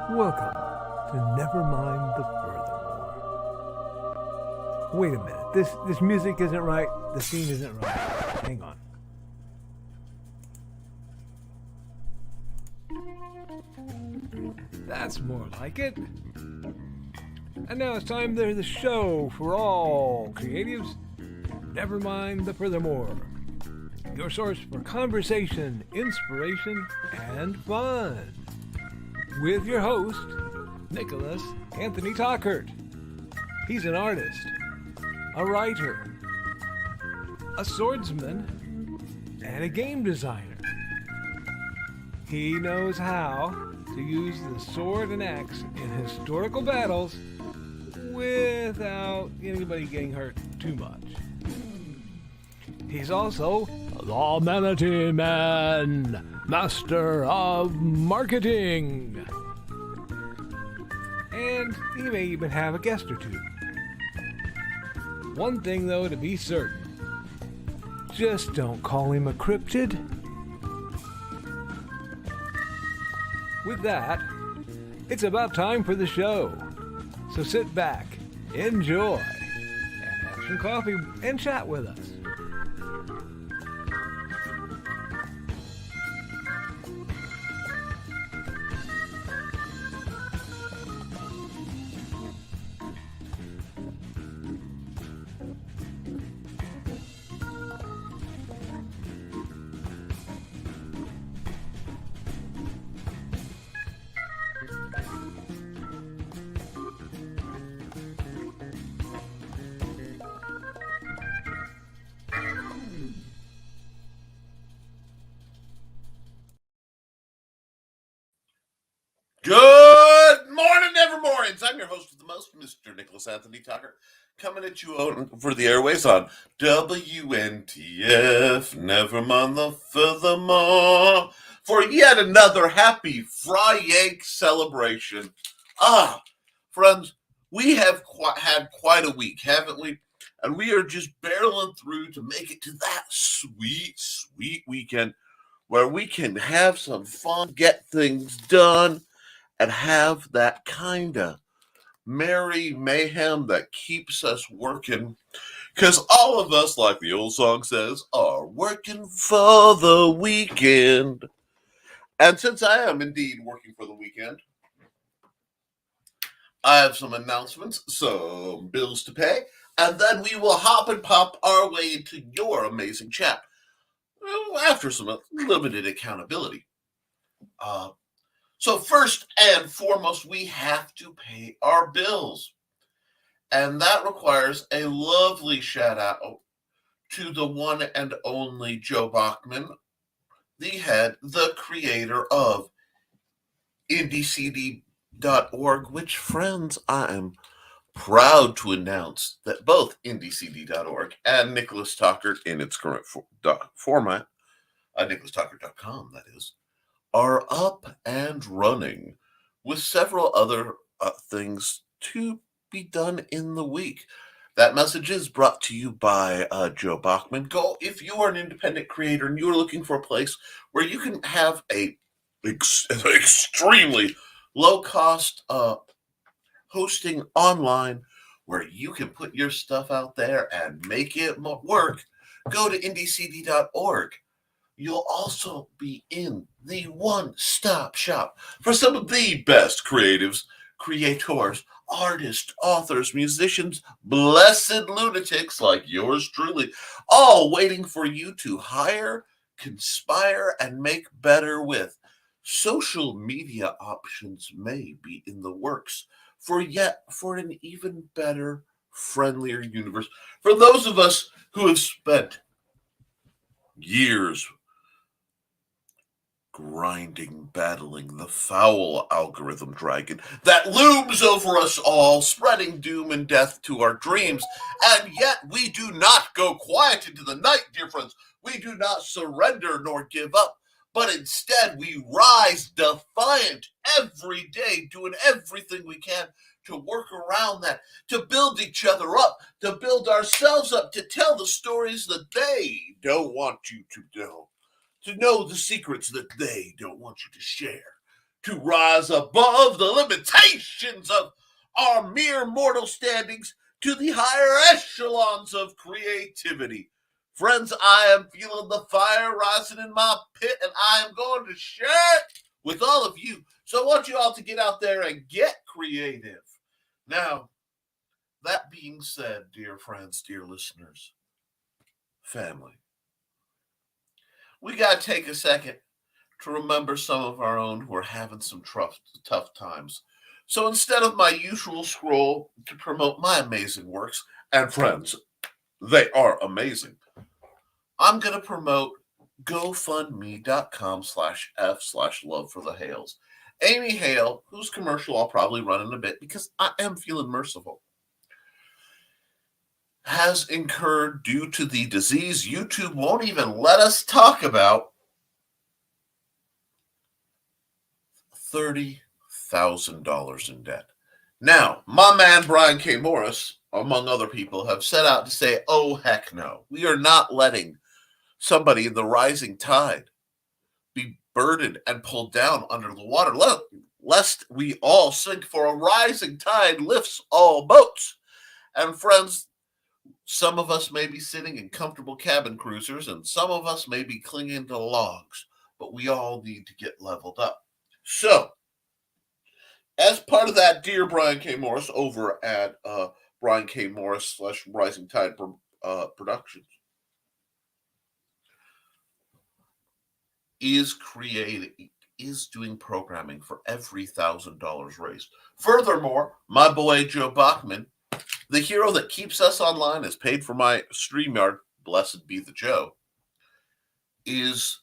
Welcome to Nevermind the Furthermore. Wait a minute, this music isn't right, the scene isn't right. Hang on. That's more like it. And now it's time for the show for all creatives. Nevermind the Furthermore. Your source for conversation, inspiration, and fun. With your host, Nicholas Anthony Tockert. He's an artist, a writer, a swordsman, and a game designer. He knows how to use the sword and axe in historical battles without anybody getting hurt too much. He's also the Manatee Man, master of marketing. And he may even have a guest or two. One thing, though, to be certain. Just don't call him a cryptid. With that, it's about time for the show. So sit back, enjoy, and have some coffee and chat with us. Good morning, Nevermornings. I'm your host of the most, Mr. Nicholas Anthony Tockert, coming at you over the airways on WNTF, Nevermind the Furthermore, for yet another happy Fry Yank celebration. Friends, we have had quite a week, haven't we? And we are just barreling through to make it to that sweet, sweet weekend where we can have some fun, get things done, and have that kind of merry mayhem that keeps us working. Because all of us, like the old song says, are working for the weekend. And since I am indeed working for the weekend, I have some announcements, some bills to pay, and then we will hop and pop our way into your amazing chat. After some limited accountability. So first and foremost, we have to pay our bills. And that requires a lovely shout out to the one and only Joe Bachman, the creator of IndieCD.org, which, friends, I am proud to announce that both IndieCD.org and Nicholas Tockert in its current format, NicholasTockert.com, that is, are up and running with several other things to be done in the week. That message is brought to you by Joe Bachman. Go, if you are an independent creator and you're looking for a place where you can have a extremely low-cost hosting online where you can put your stuff out there and make it work, go to IndieCD.org. You'll also be in the one-stop shop for some of the best creatives, creators, artists, authors, musicians, blessed lunatics like yours truly, all waiting for you to hire, conspire, and make better with. Social media options may be in the works for an even better, friendlier universe. For those of us who have spent years battling the foul algorithm dragon that looms over us all, spreading doom and death to our dreams. And yet we do not go quiet into the night, dear friends. We do not surrender nor give up, but instead we rise defiant every day, doing everything we can to work around that, to build each other up, to build ourselves up, to tell the stories that they don't want you to know the secrets that they don't want you to share, to rise above the limitations of our mere mortal standings to the higher echelons of creativity. Friends, I am feeling the fire rising in my pit, and I am going to share it with all of you. So I want you all to get out there and get creative. Now, that being said, dear friends, dear listeners, family, we got to take a second to remember some of our own who are having some tough times. So instead of my usual scroll to promote my amazing works, and friends, they are amazing, I'm going to promote GoFundMe.com/F/Love for the Hales. Amy Hale, whose commercial I'll probably run in a bit because I am feeling merciful, has incurred, due to the disease YouTube won't even let us talk about, $30,000 in debt. Now, my man Brian K. Morris, among other people, have set out to say, oh, heck no. We are not letting somebody in the rising tide be burdened and pulled down under the water, lest we all sink, for a rising tide lifts all boats. And friends, some of us may be sitting in comfortable cabin cruisers, and some of us may be clinging to logs, but we all need to get leveled up. So, as part of that, dear Brian K. Morris over at Brian K. Morris / Rising Tide Productions is doing programming for every $1,000 raised. Furthermore, my boy Joe Bachman, the hero that keeps us online, is paid for my StreamYard, blessed be the Joe, is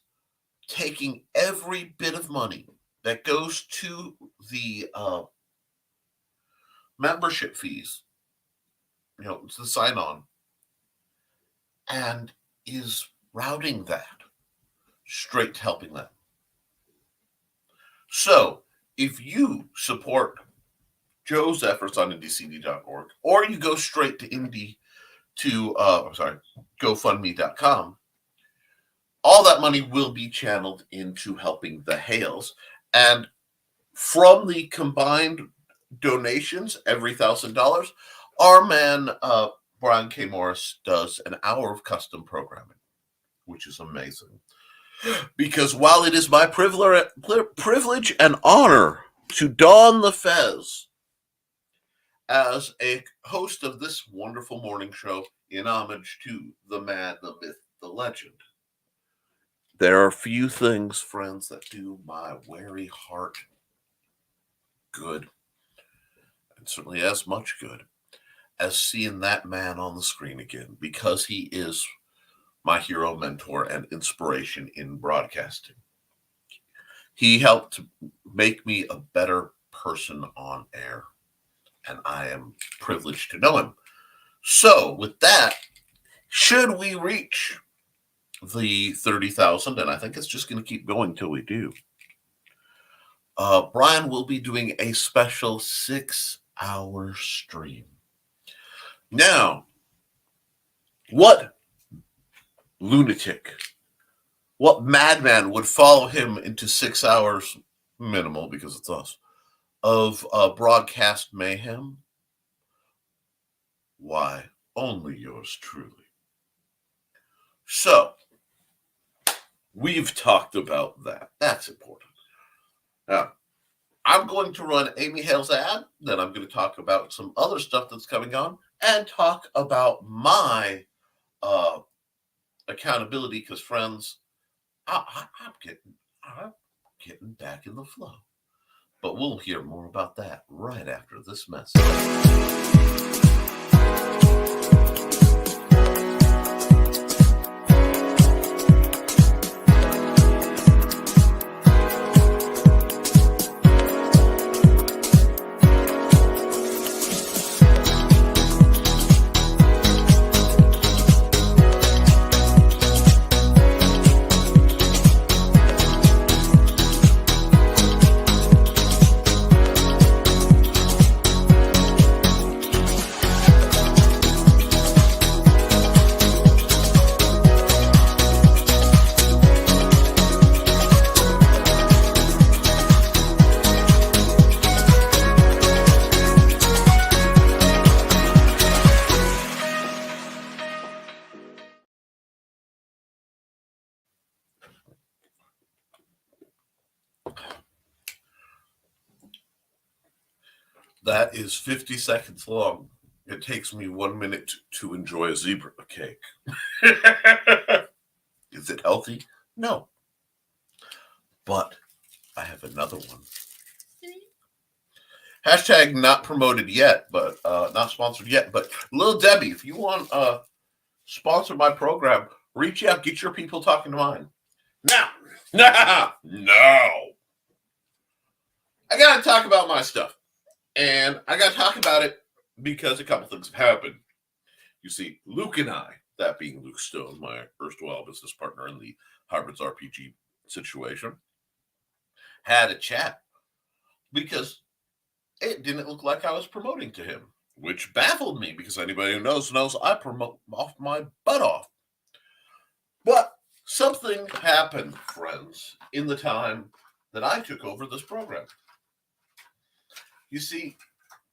taking every bit of money that goes to the membership fees, to the sign-on, and is routing that straight to helping them. So, if you support Joe's efforts on IndieCD.org, or you go straight to GoFundMe.com, all that money will be channeled into helping the Hales. And from the combined donations, every $1,000, our man Brian K. Morris does an hour of custom programming, which is amazing. Because while it is my privilege and honor to don the fez as a host of this wonderful morning show in homage to the man, the myth, the legend, there are few things, friends, that do my weary heart good, and certainly as much good, as seeing that man on the screen again, because he is my hero, mentor, and inspiration in broadcasting. He helped to make me a better person on air, and I am privileged to know him. So, with that, should we reach the 30,000, and I think it's just going to keep going till we do, Brian will be doing a special 6-hour stream. Now, what lunatic, what madman would follow him into 6 hours, minimal because it's us, of broadcast mayhem? Why, only yours truly. So, we've talked about that. That's important. Now, I'm going to run Amy Hale's ad, then I'm going to talk about some other stuff that's coming on, and talk about my accountability, because, friends, I'm getting back in the flow. But we'll hear more about that right after this message. That is 50 seconds long. It takes me 1 minute to enjoy a zebra cake. Is it healthy? No. But I have another one. Hashtag not promoted yet, but not sponsored yet. But Lil Debbie, if you want to sponsor my program, reach out, get your people talking to mine. Now, no. I got to talk about my stuff. And I got to talk about it because a couple things have happened. You see, Luke and I, that being Luke Stone, my erstwhile business partner in the Hybrids RPG situation, had a chat because it didn't look like I was promoting to him, which baffled me because anybody who knows I promote off my butt off. But something happened, friends, in the time that I took over this program. You see,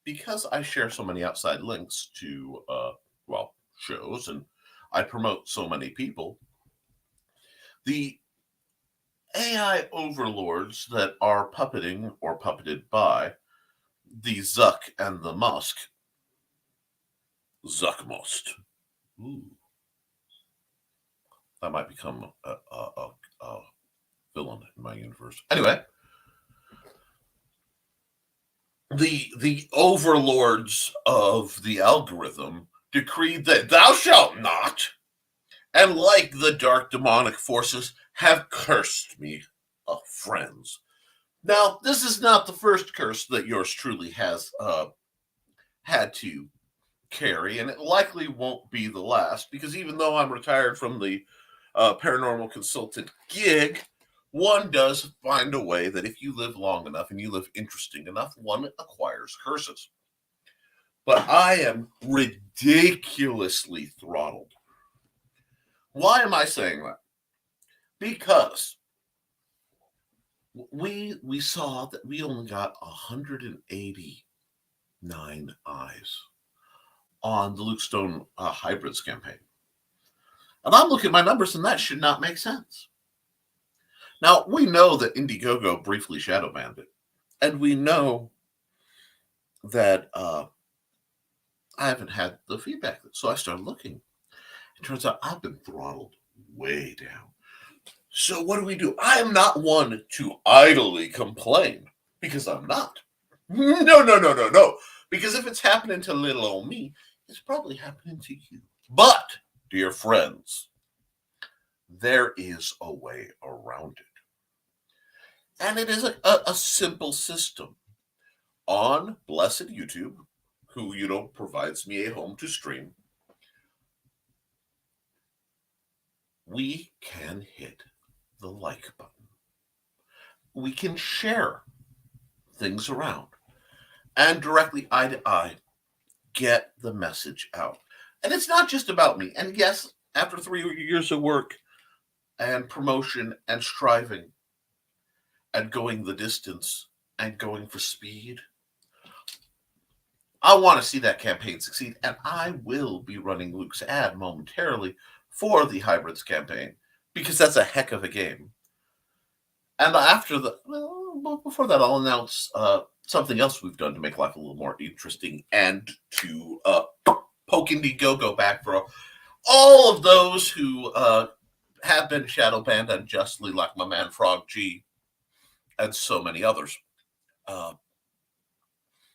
because I share so many outside links to, shows, and I promote so many people, the AI overlords that are puppeting or puppeted by the Zuck and the Musk, Zuckmost. Ooh. That might become a villain in my universe. Anyway, the overlords of the algorithm decreed that thou shalt not, and like the dark demonic forces, have cursed me, friends. Now, this is not the first curse that yours truly has had to carry, and it likely won't be the last, because even though I'm retired from the paranormal consultant gig, one does find a way that if you live long enough and you live interesting enough, one acquires curses. But I am ridiculously throttled. Why am I saying that? Because we saw that we only got 189 eyes on the Luke Stone Hybrids campaign. And I'm looking at my numbers, and that should not make sense. Now, we know that Indiegogo briefly shadow banned it. And we know that I haven't had the feedback. So I started looking. It turns out I've been throttled way down. So what do? I am not one to idly complain, because I'm not. No. Because if it's happening to little old me, it's probably happening to you. But, dear friends, there is a way around it. And it is a simple system. On blessed YouTube, who, provides me a home to stream, we can hit the like button. We can share things around and directly eye to eye get the message out. And it's not just about me. And yes, after 3 years of work and promotion and striving and going the distance and going for speed, I want to see that campaign succeed. And I will be running Luke's ad momentarily for the Hybrids campaign, because that's a heck of a game. And before that, I'll announce something else we've done to make life a little more interesting and to poke Indiegogo back for all of those who have been shadow banned unjustly, like my man Frog G and so many others.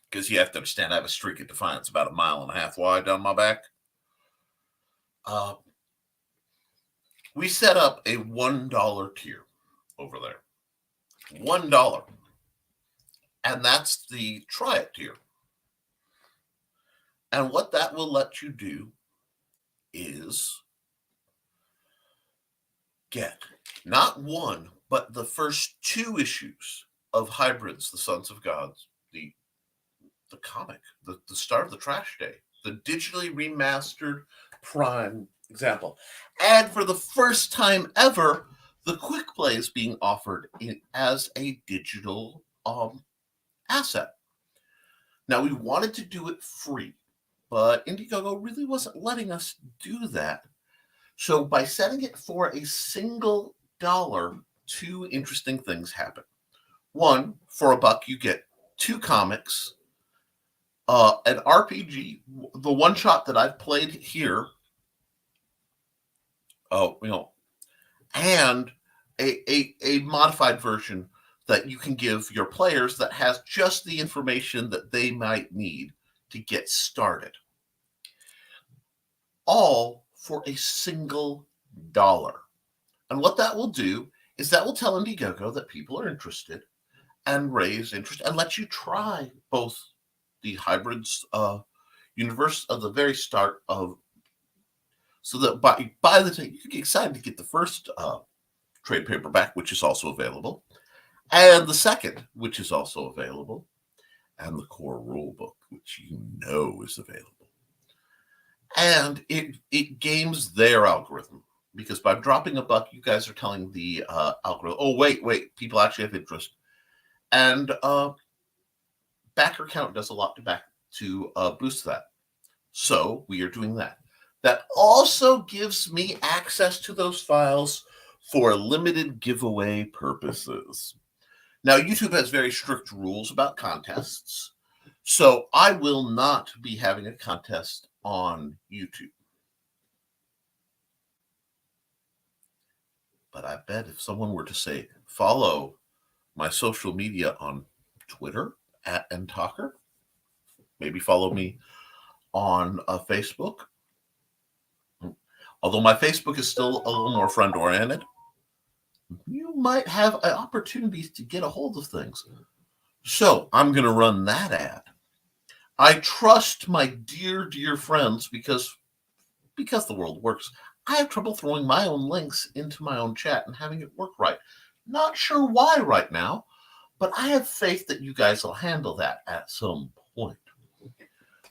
Because you have to understand, I have a streak of defiance about 1.5 miles wide down my back. We set up a $1 tier over there. $1. And that's the try it tier. And what that will let you do is get not one, but the first 2 issues of Hybrids, the Sons of Gods, the comic, the start of the trash day, the digitally remastered Prime example. And for the first time ever, the quick play is being offered as a digital asset. Now, we wanted to do it free, but Indiegogo really wasn't letting us do that. So by setting it for a single $1, 2 interesting things happen. One, for $1, you get 2 comics an RPG, the one shot that I've played here, and a modified version that you can give your players that has just the information that they might need to get started. All for a single $1. And what that will do is that will tell Indiegogo that people are interested and raise interest and let you try both the hybrids universe of the very start of, so that by the time you get excited to get the first trade paperback, which is also available, and the second, which is also available, and the core rule book, which is available. And it games their algorithm, because by dropping $1, you guys are telling the algorithm, oh, wait, people actually have interest. And backer count does a lot to boost that. So we are doing that. That also gives me access to those files for limited giveaway purposes. Now, YouTube has very strict rules about contests, so I will not be having a contest on YouTube. But I bet if someone were to say, follow my social media on Twitter @Tockert, maybe follow me on Facebook, although my Facebook is still a little more friend-oriented, you might have opportunities to get a hold of things. So I'm going to run that ad. I trust my dear friends because the world works. I have trouble throwing my own links into my own chat and having it work right. Not sure why right now, but I have faith that you guys will handle that at some point.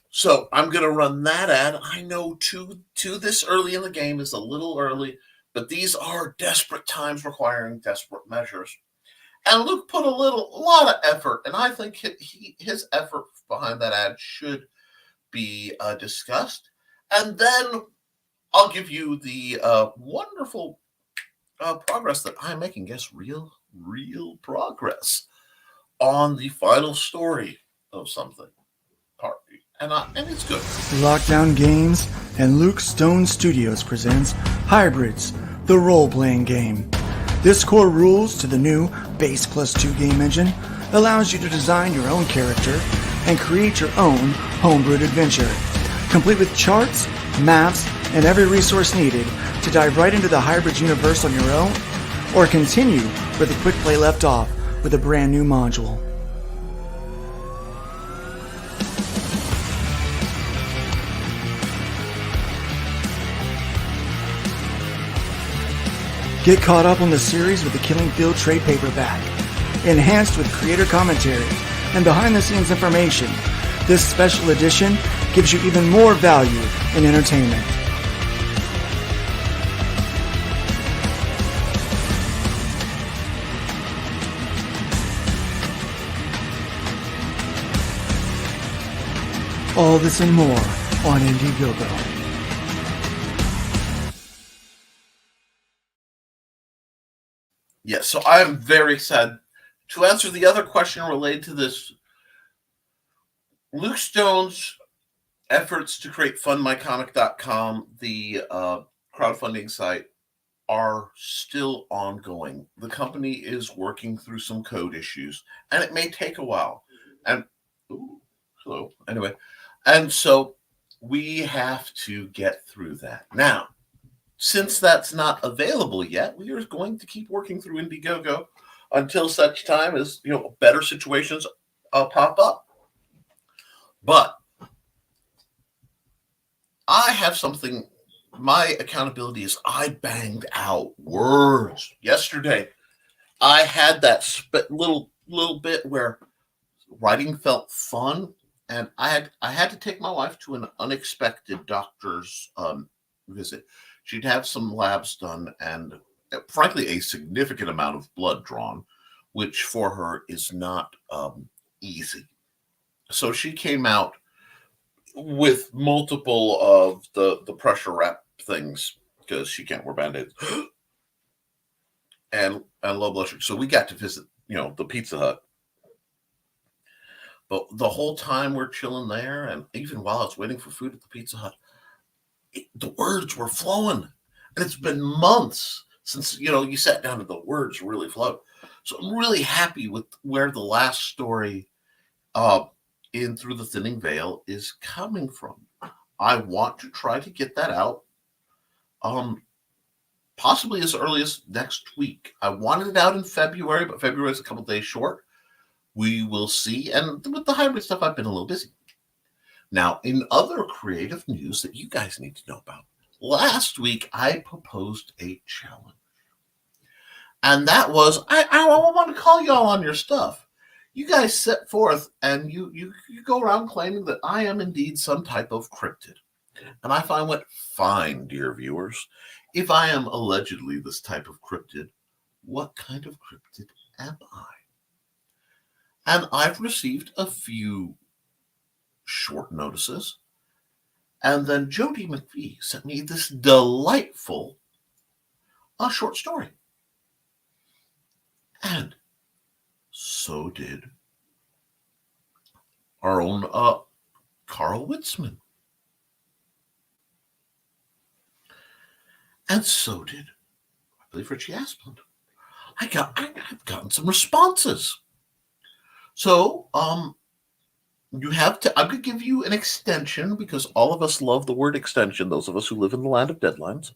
So I'm going to run that ad. I know to this early in the game is a little early, but these are desperate times requiring desperate measures. And Luke put a lot of effort, and I think his effort behind that ad should be discussed. And then I'll give you the wonderful progress that I'm making. Yes, real progress on the final story of something. And it's good. Lockdown Games and Luke Stone Studios presents Hybrids, the role-playing game. This core rules to the new Base +2 game engine allows you to design your own character and create your own homebrewed adventure, complete with charts, maps, and every resource needed to dive right into the Hybrids universe on your own, or continue where the quick play left off with a brand new module. Get caught up on the series with the Killing Field trade paperback. Enhanced with creator commentary and behind-the-scenes information, this special edition gives you even more value in entertainment. All this and more on Indiegogo. Yes, so I am very excited to answer the other question related to this. Luke Stone's efforts to create fundmycomic.com, the crowdfunding site, are still ongoing. The company is working through some code issues, and it may take a while. And so we have to get through that. Now, since that's not available yet, we are going to keep working through Indiegogo until such time as better situations pop up. But I have something. My accountability is I banged out words yesterday. I had that little bit where writing felt fun, and I had to take my wife to an unexpected doctor's visit. She'd have some labs done and, frankly, a significant amount of blood drawn, which for her is not easy. So she came out with multiple of the pressure wrap things because she can't wear Band-Aids and low blood sugar. So we got to visit, the Pizza Hut. But the whole time we're chilling there, and even while I was waiting for food at the Pizza Hut, the words were flowing. And it's been months since, you sat down and the words really flowed. So I'm really happy with where the last story in Through the Thinning Veil is coming from. I want to try to get that out possibly as early as next week. I wanted it out in February, but February is a couple days short. We will see. And with the hybrid stuff, I've been a little busy. Now, in other creative news that you guys need to know about, last week I proposed a challenge. And that was, I want to call y'all on your stuff. You guys set forth and you go around claiming that I am indeed some type of cryptid. And I find what, fine, dear viewers, if I am allegedly this type of cryptid, what kind of cryptid am I? And I've received a few short notices. And then Jody McPhee sent me this delightful short story. And so did our own Carl Witzman. And so did, I believe, Richie Asplund. I've gotten some responses. So, you have to, I'm going to give you an extension because all of us love the word extension, those of us who live in the land of deadlines.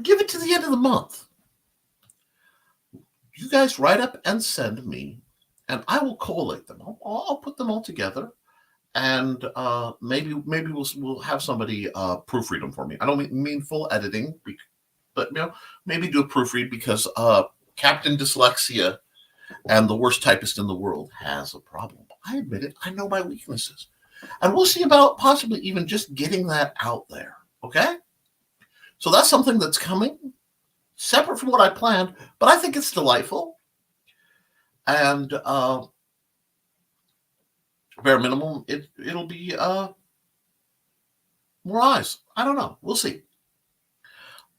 Give it to the end of the month. You guys write up and send me, and I will collate them. I'll put them all together, and maybe we'll have somebody proofread them for me. I don't mean full editing, but maybe do a proofread because Captain Dyslexia and the worst typist in the world has a problem. I admit it. I know my weaknesses. And we'll see about possibly even just getting that out there. Okay? So that's something that's coming, separate from what I planned, but I think it's delightful. And bare minimum, it'll be more eyes. I don't know. We'll see.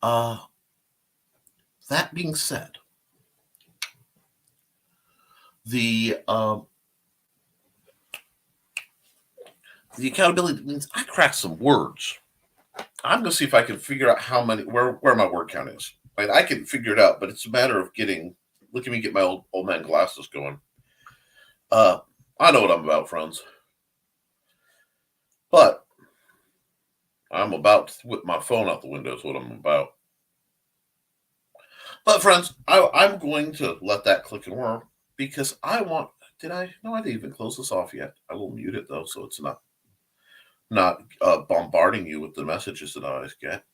That being said, the accountability means I cracked some words. I'm going to see if I can figure out how many, where my word count is. I can figure it out, but it's a matter of look at me get my old man glasses going. I know what I'm about, friends. But I'm about to whip my phone out the window is what I'm about. But friends, I'm going to let that click and whir because I want, I didn't even close this off yet. I will mute it though, so it's not bombarding you with the messages that I always get.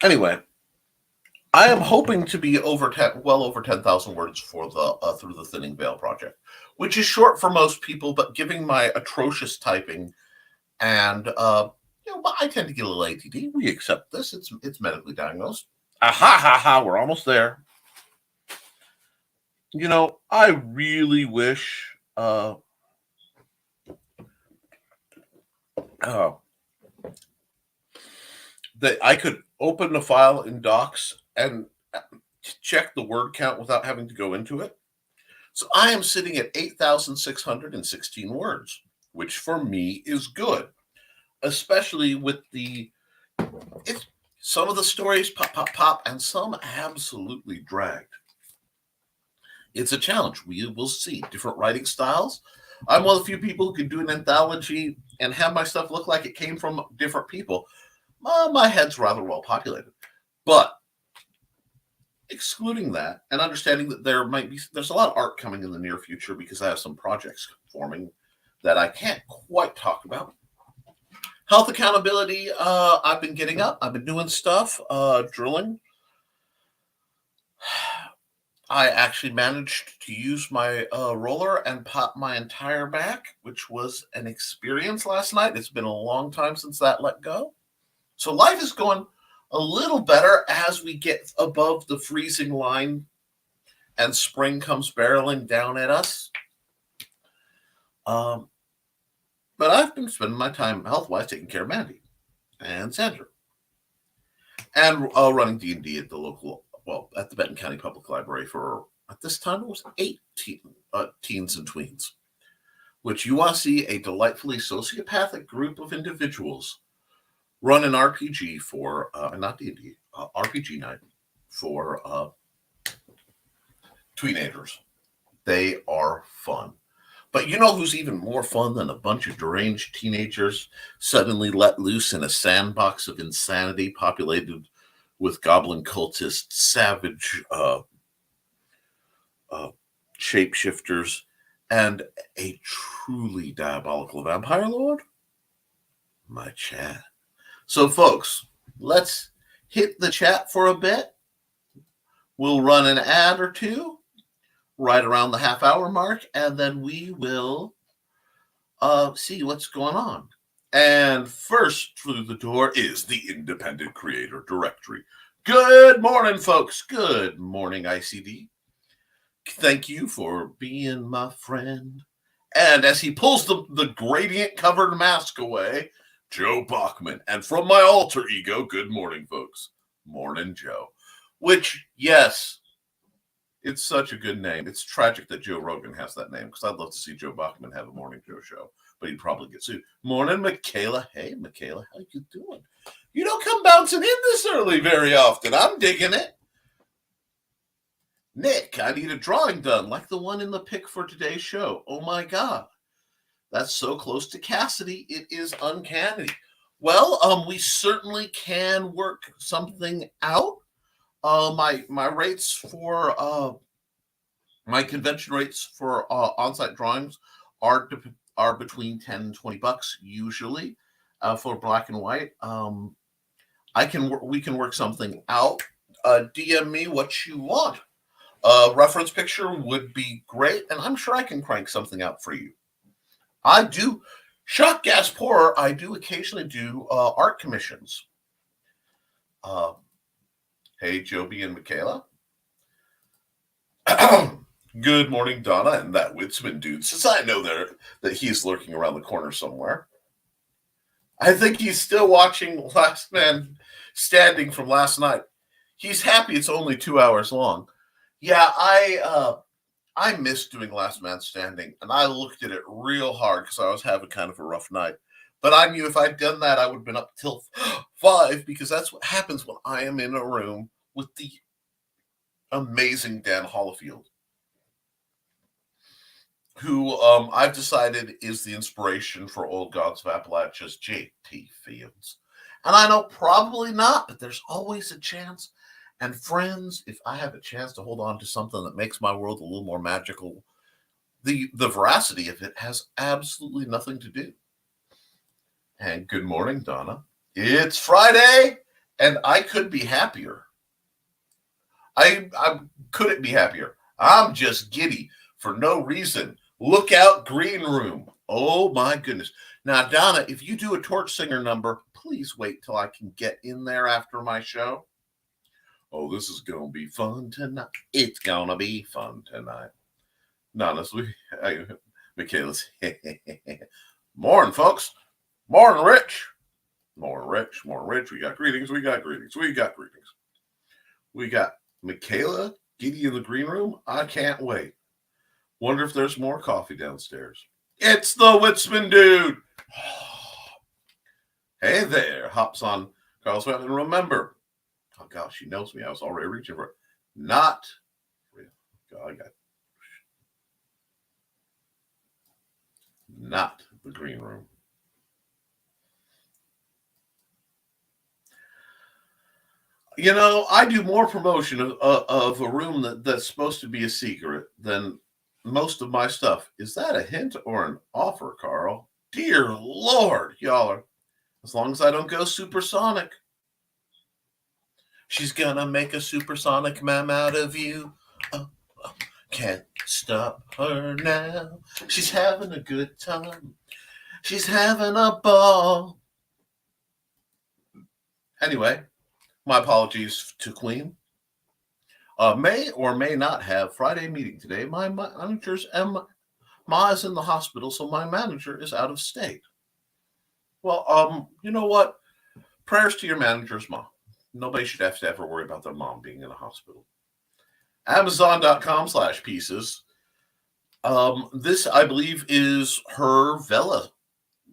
Anyway, I am hoping to be well over 10,000 words for the Through the Thinning Veil project, which is short for most people, but giving my atrocious typing and I tend to get a little ADD. We accept this; it's medically diagnosed. We're almost there. I really wish that I could open a file in Docs and check the word count without having to go into it. So I am sitting at 8,616 words, which for me is good, especially with some of the stories pop, and some absolutely dragged. It's a challenge. We will see different writing styles. I'm one of the few people who can do an anthology and have my stuff look like it came from different people. My head's rather well populated. But excluding that and understanding that there's a lot of art coming in the near future because I have some projects forming that I can't quite talk about. Health accountability, I've been getting up. I've been doing stuff, drilling. I actually managed to use my roller and pop my entire back, which was an experience last night. It's been a long time since that let go. So life is going a little better as we get above the freezing line and spring comes barreling down at us. But I've been spending my time health-wise taking care of Mandy and Sandra and running D&D at the local at the Benton County Public Library for, at this time, it was 8 teens and tweens, which you want to see a delightfully sociopathic group of individuals run an RPG for, not D&D, RPG night for teenagers. They are fun. But you know who's even more fun than a bunch of deranged teenagers suddenly let loose in a sandbox of insanity populated with goblin cultists, savage shapeshifters, and a truly diabolical vampire lord? My chat. So, folks, let's hit the chat for a bit. We'll run an ad or two right around the half-hour mark, and then we will see what's going on. And first through the door is the Independent Creator Directory. Good morning, folks. Good morning, ICD. Thank you for being my friend. And as he pulls the gradient-covered mask away, Joe Bachman. And from my alter ego, good morning, folks. Morning, Joe. Which, yes, it's such a good name. It's tragic that Joe Rogan has that name, because I'd love to see Joe Bachman have a Morning Joe show, but he'd probably get sued. Morning, Michaela. Hey, Michaela, how you doing? You don't come bouncing in this early very often. I'm digging it. Nick, I need a drawing done, like the one in the pic for today's show. Oh, my God. That's so close to Cassidy. It is uncanny. Well, we certainly can work something out. My rates for my convention rates for on-site drawings are between $10 and $20 usually for black and white. We can work something out. DM me what you want. Reference picture would be great, and I'm sure I can crank something out for you. I do, shock gas pourer, I do occasionally do art commissions. Hey, Joby and Michaela. Good morning, Donna, and that Witzman dude. Since I know that he's lurking around the corner somewhere. I think he's still watching Last Man Standing from last night. He's happy it's only 2 hours long. Yeah, I missed doing Last Man Standing, and I looked at it real hard because I was having kind of a rough night. But I knew if I'd done that, I would have been up till 5, because that's what happens when I am in a room with the amazing Dan Hollifield, who I've decided is the inspiration for Old Gods of Appalachia's J.T. Fields. And I know probably not, but there's always a chance. And friends, if I have a chance to hold on to something that makes my world a little more magical, the veracity of it has absolutely nothing to do. And good morning, Donna. It's Friday, and I could be happier. I couldn't be happier. I'm just giddy for no reason. Look out, Green Room. Oh, my goodness. Now, Donna, if you do a Torch Singer number, please wait till I can get in there after my show. Oh, this is going to be fun tonight. It's going to be fun tonight. Donna, Michaela's. Morning, folks. Morning, Rich. Morning, Rich. Morning, Rich. We got greetings. We got greetings. We got greetings. We got Michaela, giddy in the green room. I can't wait. Wonder if there's more coffee downstairs. It's the Witzman dude. Hey there. Hops on Carl's Web. And remember, oh gosh, she knows me. I was already reaching for it. Not real. God, I got not the green room. You know, I do more promotion of a room that's supposed to be a secret than most of my stuff. Is that a hint or an offer, Carl? Dear Lord, y'all are, as long as I don't go supersonic. She's gonna make a supersonic ma'am out of you. Oh, can't stop her now. She's having a good time. She's having a ball. Anyway, my apologies to Queen. May or may not have Friday meeting today. My manager's Ma is in the hospital, so my manager is out of state. Well, you know what? Prayers to your manager's Ma. nobody should have to ever worry about their mom being in a hospital. Amazon.com/pieces. This, I believe, is her Vela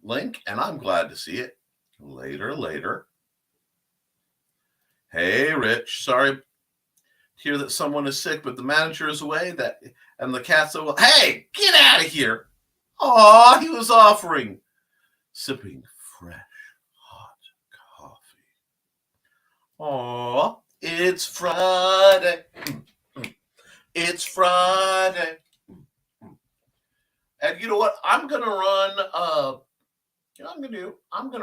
link, and I'm glad to see it. Later. Hey, Rich. Sorry to hear that someone is sick, but the manager is away. And the cat said, well, hey, get out of here. Aw, he was sipping fresh, hot coffee. Aw, it's Friday. It's Friday. And you know what? I'm going to run, I'm going to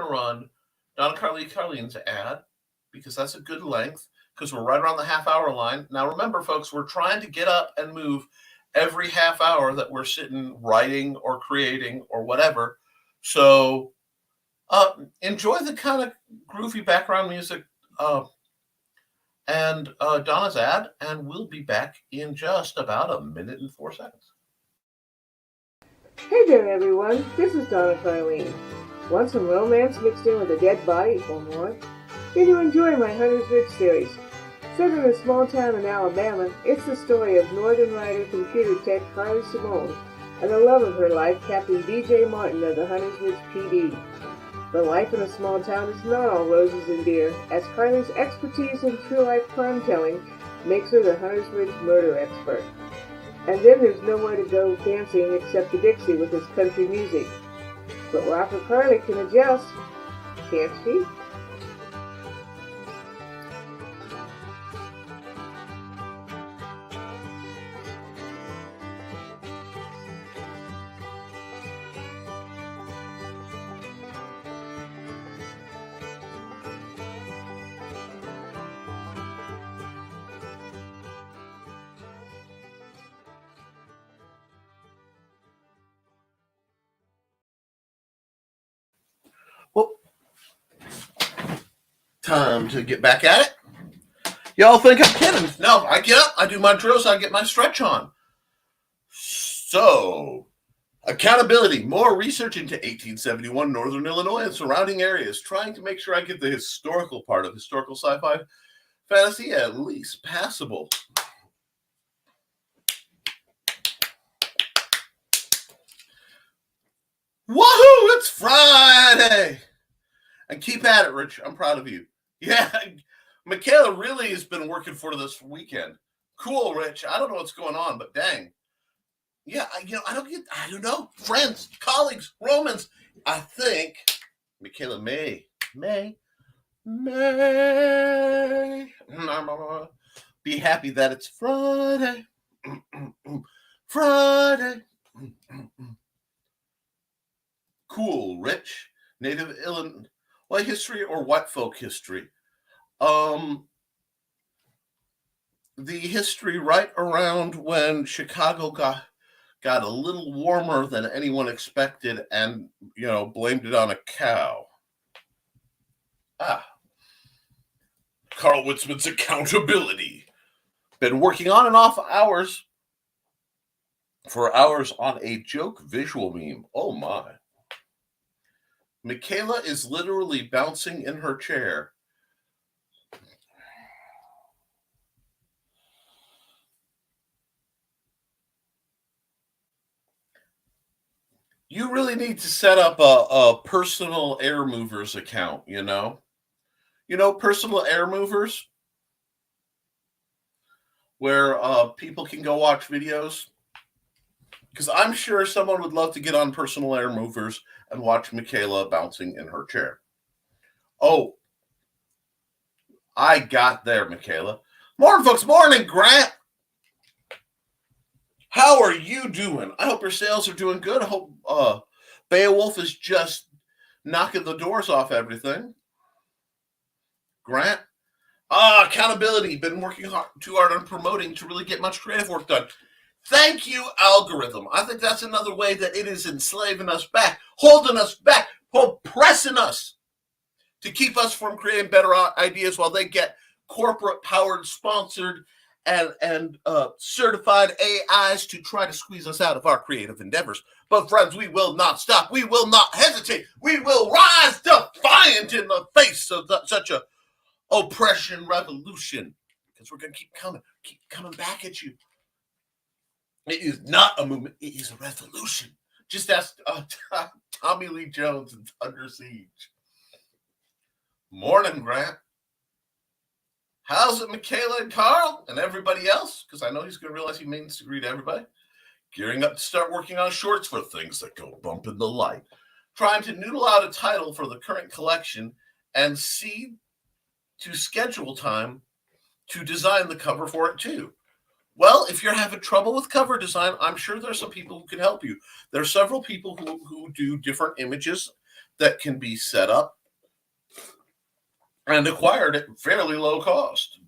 run Donna Carlene's ad, because that's a good length, because we're right around the half-hour line. Now, remember, folks, we're trying to get up and move every half hour that we're sitting writing or creating or whatever. So enjoy the kind of groovy background music and Donna's ad, and we'll be back in just about a minute and 4 seconds. Hey there, everyone. This is Donna Carlene. Want some romance mixed in with a dead body or more? Did you enjoy my Hunter's Ridge series? Set in a small town in Alabama, it's the story of Northern Rider computer tech Carly Simone and the love of her life, Captain DJ Martin of the Hunter's Ridge PD. But life in a small town is not all roses and beer, as Carly's expertise in true-life crime-telling makes her the Hunter's Ridge murder expert. And then there's nowhere to go dancing except to Dixie with his country music. But Rocker Carly can adjust, can't she? Well, time to get back at it. Y'all think I'm kidding? No, I get up, I do my drills, I get my stretch on. So, accountability. More research into 1871 Northern Illinois and surrounding areas, trying to make sure I get the historical part of historical sci-fi fantasy at least passable. Woohoo! It's Friday! And keep at it, Rich. I'm proud of you. Yeah, Michaela really has been working for this weekend. Cool, Rich. I don't know what's going on, but dang. Yeah, I don't know. Friends, colleagues, Romans. I think Michaela may be happy that it's Friday. Friday. Cool, Rich. Native Illinois history or white folk history? The history right around when Chicago got a little warmer than anyone expected and, blamed it on a cow. Carl Witzman's accountability. Been working on and off for hours on a joke visual meme. Oh my. Michaela is literally bouncing in her chair. You really need to set up a personal air movers account, personal air movers where people can go watch videos. Because I'm sure someone would love to get on personal air movers and watch Michaela bouncing in her chair. Oh, I got there, Michaela. Morning, folks. Morning, Grant. How are you doing? I hope your sales are doing good. I hope Beowulf is just knocking the doors off everything. Grant. Accountability. Been working too hard on promoting to really get much creative work done. Thank you, algorithm. I think that's another way that it is enslaving us back, holding us back, oppressing us to keep us from creating better ideas while they get corporate-powered, sponsored, and certified AIs to try to squeeze us out of our creative endeavors. But friends, we will not stop. We will not hesitate. We will rise defiant in the face of such a oppression revolution, because we're going to keep coming back at you. It is not a movement. It is a revolution. Just ask Tommy Lee Jones and Under Siege. Morning, Grant. How's it, Michaela and Carl and everybody else? Because I know he's going to realize he means to greet everybody. Gearing up to start working on shorts for things that go bump in the light. Trying to noodle out a title for the current collection and see to schedule time to design the cover for it too. Well, if you're having trouble with cover design, I'm sure there's some people who can help you. There are several people who do different images that can be set up and acquired at fairly low cost.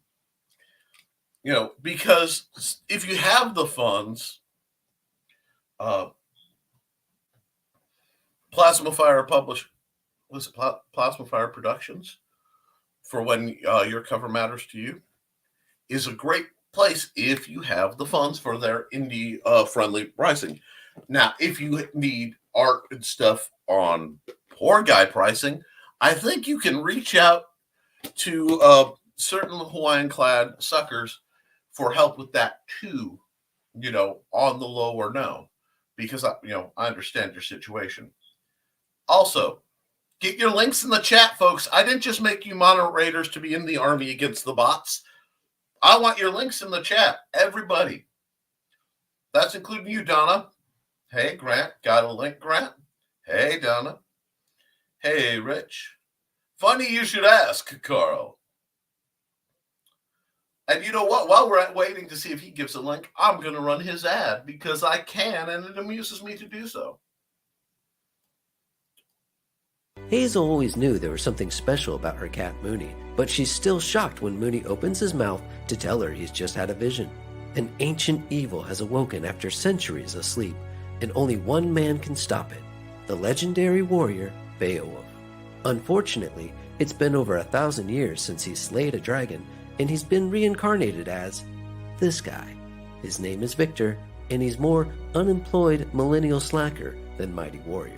You know, because if you have the funds, Plasma Fire Productions, for when your cover matters to you, is a great place if you have the funds for their indie friendly pricing. Now, if you need art and stuff on poor guy pricing, I think you can reach out to certain Hawaiian clad suckers for help with that too, you know, on the low or no, because I understand your situation. Also, get your links in the chat, folks. I didn't just make you moderators to be in the army against the bots. I want your links in the chat, everybody. That's including you, Donna. Hey, Grant. Got a link, Grant? Hey, Donna. Hey, Rich. Funny you should ask, Carl. And you know what? While we're waiting to see if he gives a link, I'm going to run his ad because I can, and it amuses me to do so. Hazel always knew there was something special about her cat Mooney, but she's still shocked when Mooney opens his mouth to tell her he's just had a vision. An ancient evil has awoken after centuries of sleep, and only one man can stop it, the legendary warrior Beowulf. Unfortunately, it's been over 1,000 years since he slayed a dragon, and he's been reincarnated as this guy. His name is Victor, and he's more unemployed millennial slacker than mighty warrior.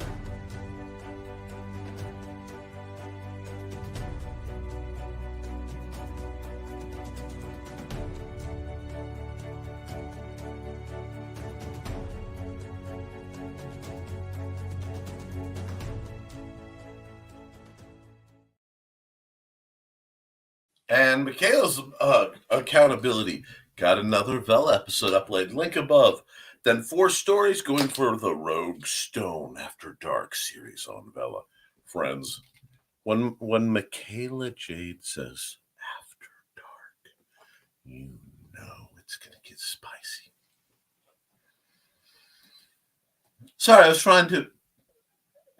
And Michaela's accountability got another Vel episode uploaded. Link above. Then 4 stories going for the Rogue Stone After Dark series on Vela. Friends, when Michaela Jade says after dark, you know it's going to get spicy. Sorry, I was trying to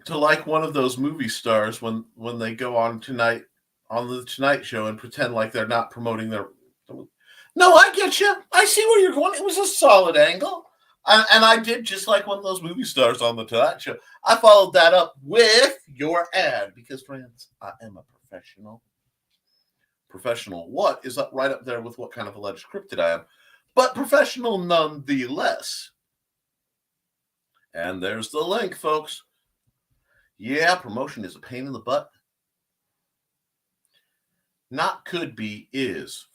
like one of those movie stars when they go on tonight on the Tonight Show and pretend like they're not promoting their. No, I get you. I see where you're going. It was a solid angle. And I did just like one of those movie stars on the Tonight Show. I followed that up with your ad because, friends, I am a professional. Professional what is up right up there with what kind of alleged cryptid I am, but professional nonetheless. And there's the link, folks. Yeah, promotion is a pain in the butt. Not could be, is.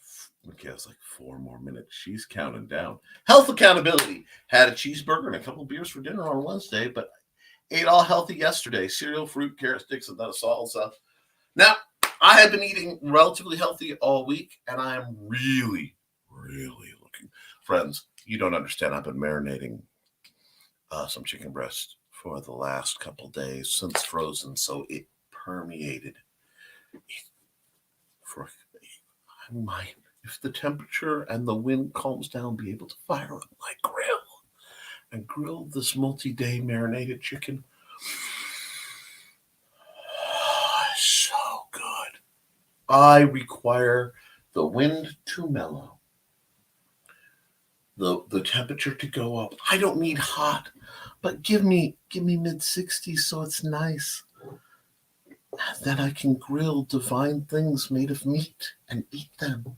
Okay, it's like 4 more minutes. She's counting down. Health accountability. Had a cheeseburger and a couple beers for dinner on Wednesday, but ate all healthy yesterday. Cereal, fruit, carrot sticks, and that salsa. Now, I have been eating relatively healthy all week, and I am really, really looking. Friends, you don't understand. I've been marinating some chicken breast for the last couple days since frozen, so it permeated. I might, if the temperature and the wind calms down, be able to fire up my grill and grill this multi-day marinated chicken. So good. I require the wind to mellow, the temperature to go up. I don't need hot, but give me mid-60s so it's nice. Then I can grill divine things made of meat and eat them.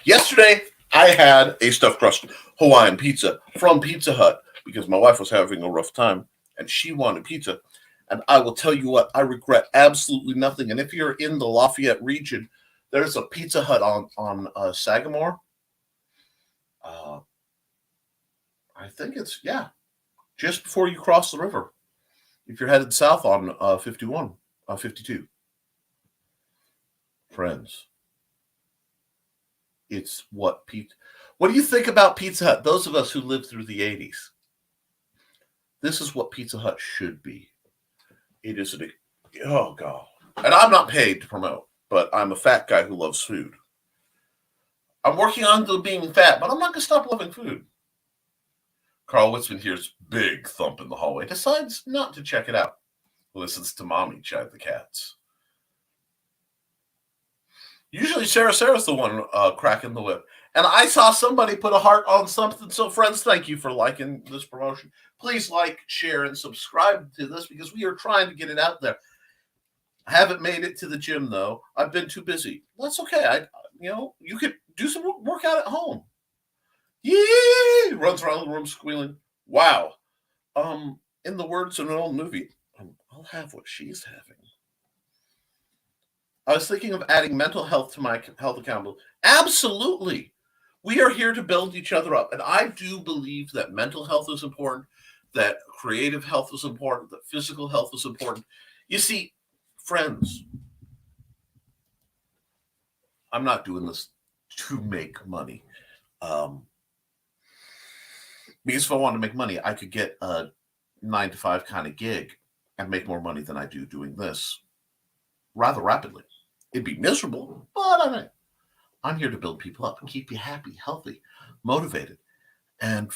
Yesterday, I had a stuffed crust Hawaiian pizza from Pizza Hut because my wife was having a rough time and she wanted pizza. And I will tell you what, I regret absolutely nothing. And if you're in the Lafayette region, There's a Pizza Hut on Sagamore. I think it's, just before you cross the river. If you're headed south on 52. Friends, it's what do you think about Pizza Hut? Those of us who lived through the 80s. This is what Pizza Hut should be. It is oh God. And I'm not paid to promote, but I'm a fat guy who loves food. I'm working on being fat, but I'm not going to stop loving food. Carl Witzman hears big thump in the hallway, decides not to check it out. Listens to Mommy chide the cats. Usually Sarah's the one cracking the whip. And I saw somebody put a heart on something. So friends, thank you for liking this promotion. Please like, share, and subscribe to this because we are trying to get it out there. I haven't made it to the gym, though. I've been too busy. That's okay. You could do some workout at home. Yee! Runs around the room squealing. Wow. In the words of an old movie, I'll have what she's having. I was thinking of adding mental health to my health accountability. Absolutely. We are here to build each other up. And I do believe that mental health is important, that creative health is important, that physical health is important. You see, friends, I'm not doing this to make money. Because if I wanted to make money, I could get a 9-to-5 kind of gig and make more money than I do doing this rather rapidly. It'd be miserable, but I'm here to build people up and keep you happy, healthy, motivated. And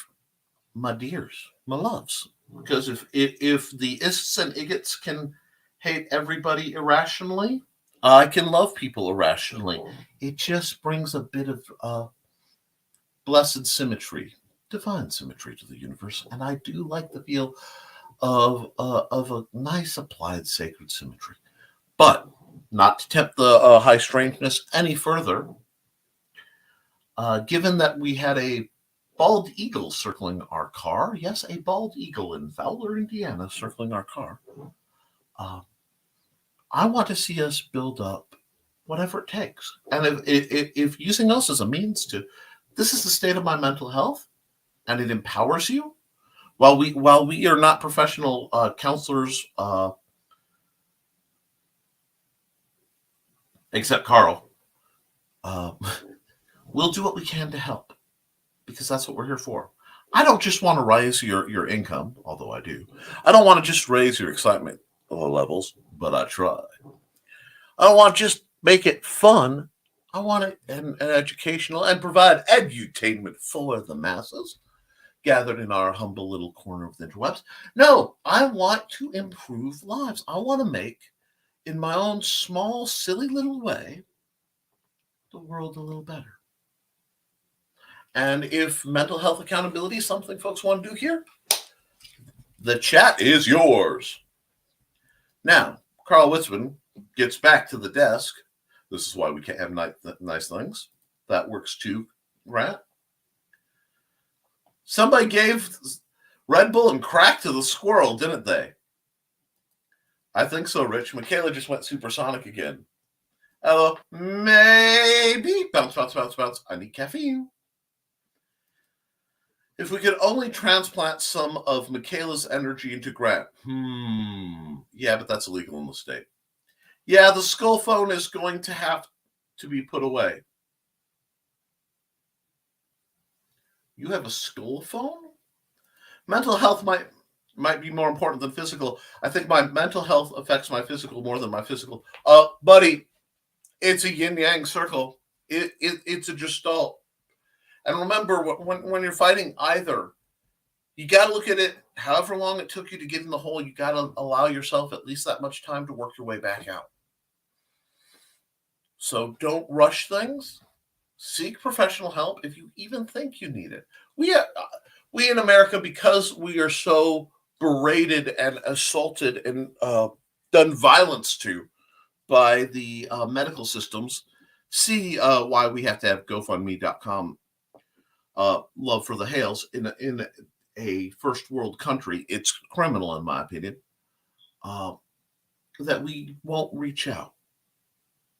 my dears, my loves, because if the ists and igots can hate everybody irrationally, I can love people irrationally. It just brings a bit of blessed symmetry, divine symmetry to the universe. And I do like the feel of a nice applied sacred symmetry. But not to tempt the high strangeness any further, given that we had a bald eagle circling our car, yes, a bald eagle in Fowler, Indiana, circling our car, I want to see us build up whatever it takes. And if using us as a means to, this is the state of my mental health, and it empowers you, while we are not professional counselors, except Carl, we'll do what we can to help, because that's what we're here for. I don't just want to raise your income, although I do. I don't want to just raise your excitement levels, but I try. I don't want to just make it fun. I want it an educational and provide edutainment for the masses gathered in our humble little corner of the interwebs. No, I want to improve lives. I want to make, in my own small, silly little way, the world a little better. And if mental health accountability is something folks want to do here, the chat is yours. Now, Carl Witzman gets back to the desk. This is why we can't have nice things. That works too, right? Somebody gave Red Bull and crack to the squirrel, didn't they? I think so, Rich. Michaela just went supersonic again. Hello. Maybe. Bounce, bounce, bounce, bounce. I need caffeine. If we could only transplant some of Michaela's energy into Grant. Yeah, but that's illegal in the state. Yeah, the skull phone is going to have to be put away. You have a skull phone? Mental health might be more important than physical. I think my mental health affects my physical more than my physical. Buddy, it's a yin-yang circle. It's a gestalt. And remember, when you're fighting either, you got to look at it, however long it took you to get in the hole, you got to allow yourself at least that much time to work your way back out. So don't rush things. Seek professional help if you even think you need it. We in America, because we are so berated and assaulted and done violence to by the medical systems, see why we have to have GoFundMe.com. Love for the Hales in a first world country. It's criminal, in my opinion, that we won't reach out.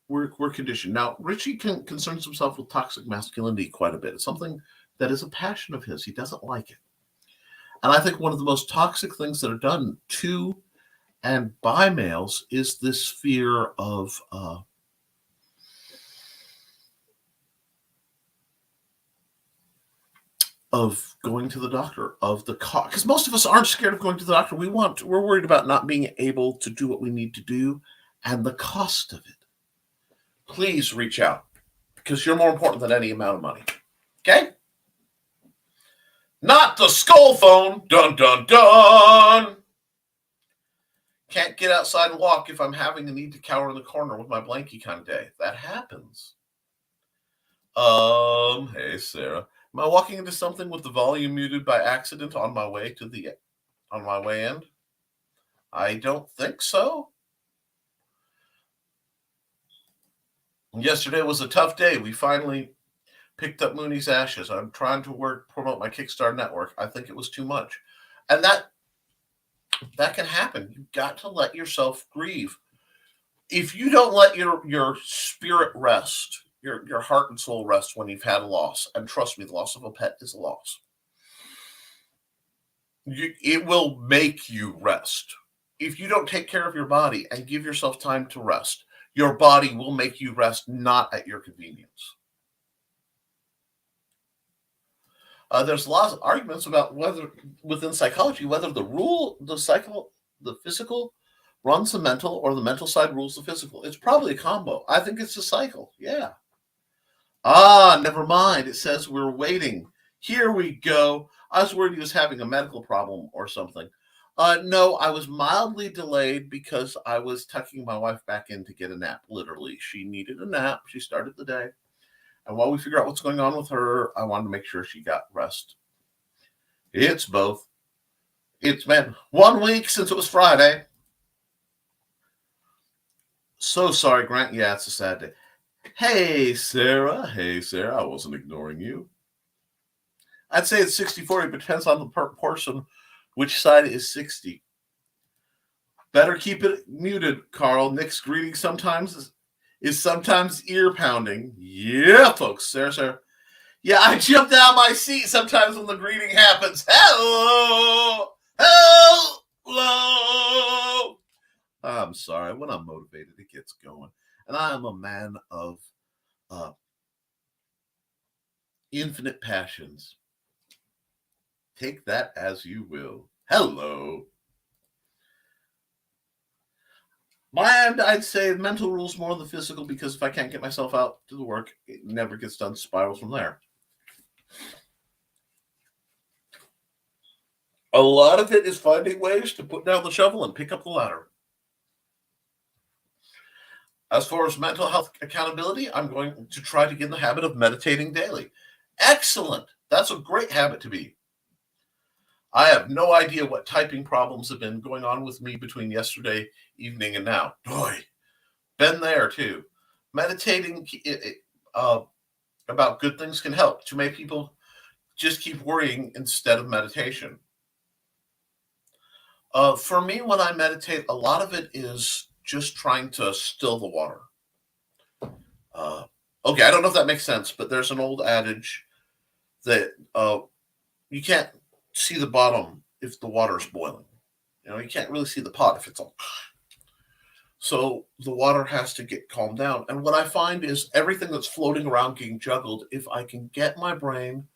we're conditioned. Now, Richie concerns himself with toxic masculinity quite a bit. It's something that is a passion of his. He doesn't like it. And I think one of the most toxic things that are done to and by males is this fear of going to the doctor, of the cost. Because most of us aren't scared of going to the doctor. We're worried about not being able to do what we need to do and the cost of it. Please reach out, because you're more important than any amount of money. Okay? Not the skull phone. Dun, dun, dun. Can't get outside and walk if I'm having the need to cower in the corner with my blankie kind of day. That happens. Hey, Sarah. Am I walking into something with the volume muted by accident on my way in? I don't think so. Yesterday was a tough day. We finally picked up Mooney's ashes. I'm trying to promote my Kickstarter network. I think it was too much. And that can happen. You've got to let yourself grieve. If you don't let your spirit rest, your heart and soul rest when you've had a loss, and trust me, the loss of a pet is a loss. It will make you rest. If you don't take care of your body and give yourself time to rest, your body will make you rest, not at your convenience. There's lots of arguments about whether, within psychology, whether the physical runs the mental, or the mental side rules the physical. It's probably a combo. I think it's a cycle. Yeah. Never mind. It says we're waiting. Here we go. I was worried he was having a medical problem or something. No, I was mildly delayed because I was tucking my wife back in to get a nap. Literally, she needed a nap. She started the day. And while we figure out what's going on with her, I wanted to make sure she got rest. It's both. It's been 1 week since it was Friday. So sorry, Grant. Yeah, it's a sad day. Hey, Sarah. I wasn't ignoring you. I'd say it's 60-40, but depends on the person which side is 60. Better keep it muted, Carl. Nick's greeting sometimes is sometimes ear pounding. Yeah, folks. Sarah. Yeah, I jumped out of my seat sometimes when the greeting happens. Hello. I'm sorry. When I'm motivated, it gets going. And I am a man of infinite passions. Take that as you will. Hello. I'd say mental rules more than the physical, because if I can't get myself out to the work, it never gets done. Spirals from there. A lot of it is finding ways to put down the shovel and pick up the ladder. As far as mental health accountability, I'm going to try to get in the habit of meditating daily. Excellent. That's a great habit to be. I have no idea what typing problems have been going on with me between yesterday evening and now. Boy, been there too. Meditating about good things can help. Too many people just keep worrying instead of meditation. For me, when I meditate, a lot of it is just trying to still the water. Okay, I don't know if that makes sense, but there's an old adage that you can't see the bottom if the water's boiling. You can't really see the pot if it's all. So the water has to get calmed down. And what I find is everything that's floating around getting juggled, if I can get my brain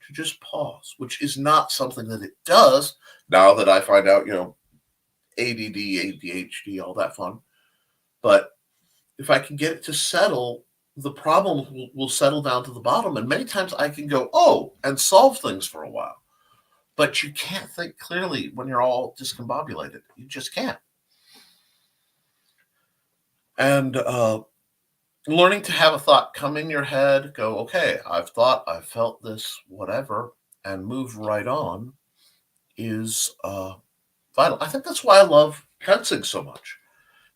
to just pause, which is not something that it does now that I find out, ADD, ADHD, all that fun. But if I can get it to settle, the problem will settle down to the bottom. And many times I can go, and solve things for a while. But you can't think clearly when you're all discombobulated. You just can't. And learning to have a thought come in your head, go, okay, I've thought, I've felt this, whatever, and move right on is vital. I think that's why I love fencing so much.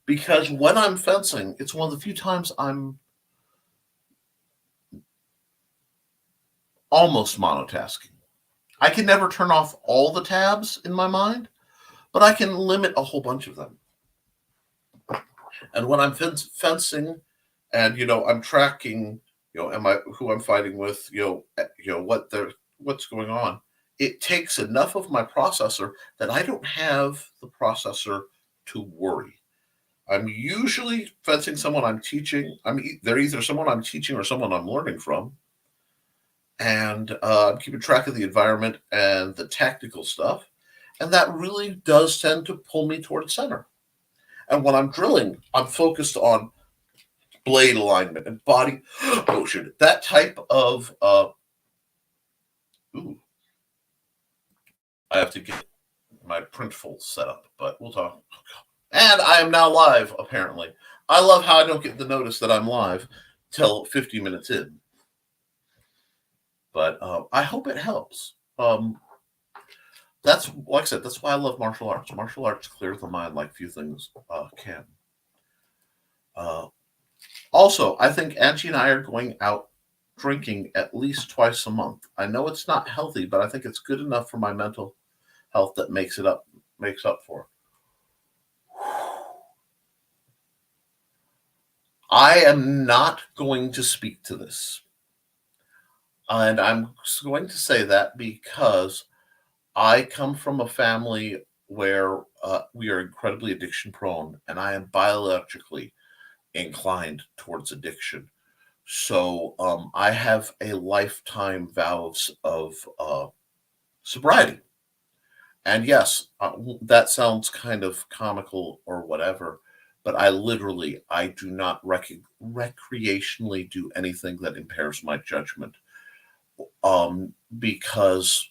Because when I'm fencing, it's one of the few times I'm almost monotasking. I can never turn off all the tabs in my mind, but I can limit a whole bunch of them. And when I'm fencing, And I'm tracking, who I'm fighting with, what's going on. It takes enough of my processor that I don't have the processor to worry. I'm usually fencing someone I'm teaching. They're either someone I'm teaching or someone I'm learning from. And I'm keeping track of the environment and the tactical stuff. And that really does tend to pull me towards center. And when I'm drilling, I'm focused on blade alignment and body motion. That type of I have to get my printful set up, but we'll talk. And I am now live, apparently. I love how I don't get the notice that I'm live till 50 minutes in. But I hope it helps. That's, like I said, that's why I love martial arts. Martial arts clears the mind like few things can. Also, I think Angie and I are going out drinking at least twice a month. I know it's not healthy, but I think it's good enough for my mental health that makes up for it. I am not going to speak to this. And I'm going to say that because I come from a family where we are incredibly addiction prone, and I am biologically inclined towards addiction. So I have a lifetime vow of sobriety. And yes, that sounds kind of comical or whatever, but I do not recreationally do anything that impairs my judgment, because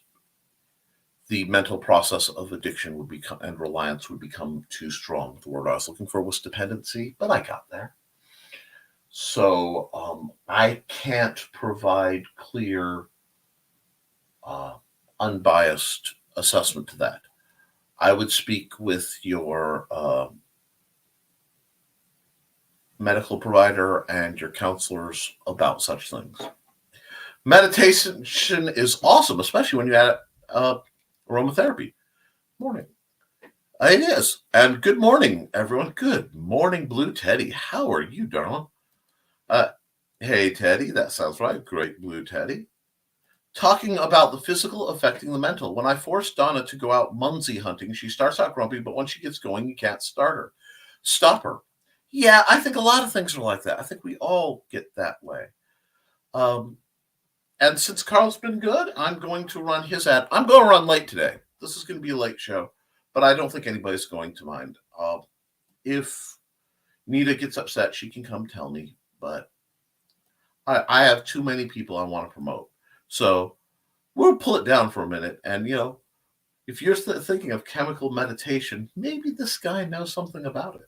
the mental process of addiction would become, and reliance would become too strong. The word I was looking for was dependency, but I got there. So I can't provide clear, unbiased assessment to that. I would speak with your medical provider and your counselors about such things. Meditation is awesome, especially when you add aromatherapy. Morning. It is. And good morning, everyone. Good morning, Blue Teddy. How are you, darling? Hey, Teddy. That sounds right. Great, Blue Teddy. Talking about the physical affecting the mental. When I force Donna to go out Munsey hunting, she starts out grumpy, but when she gets going, you can't stop her. Yeah, I think a lot of things are like that. I think we all get that way. And since Carl's been good, I'm going to run his ad. I'm going to run late today. This is going to be a late show, but I don't think anybody's going to mind. If Nita gets upset, she can come tell me, but I have too many people I want to promote. So we'll pull it down for a minute. And, if you're thinking of chemical meditation, maybe this guy knows something about it.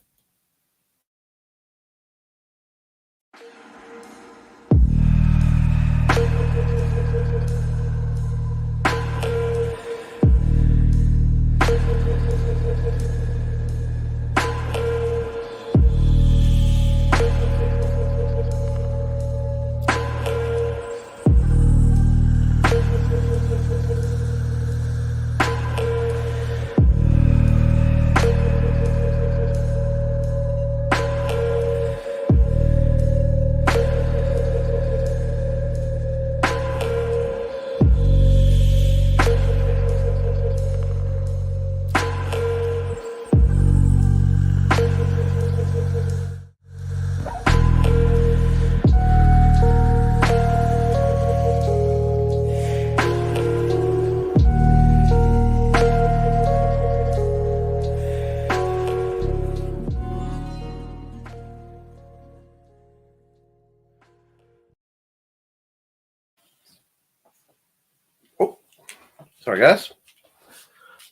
Sorry, guys.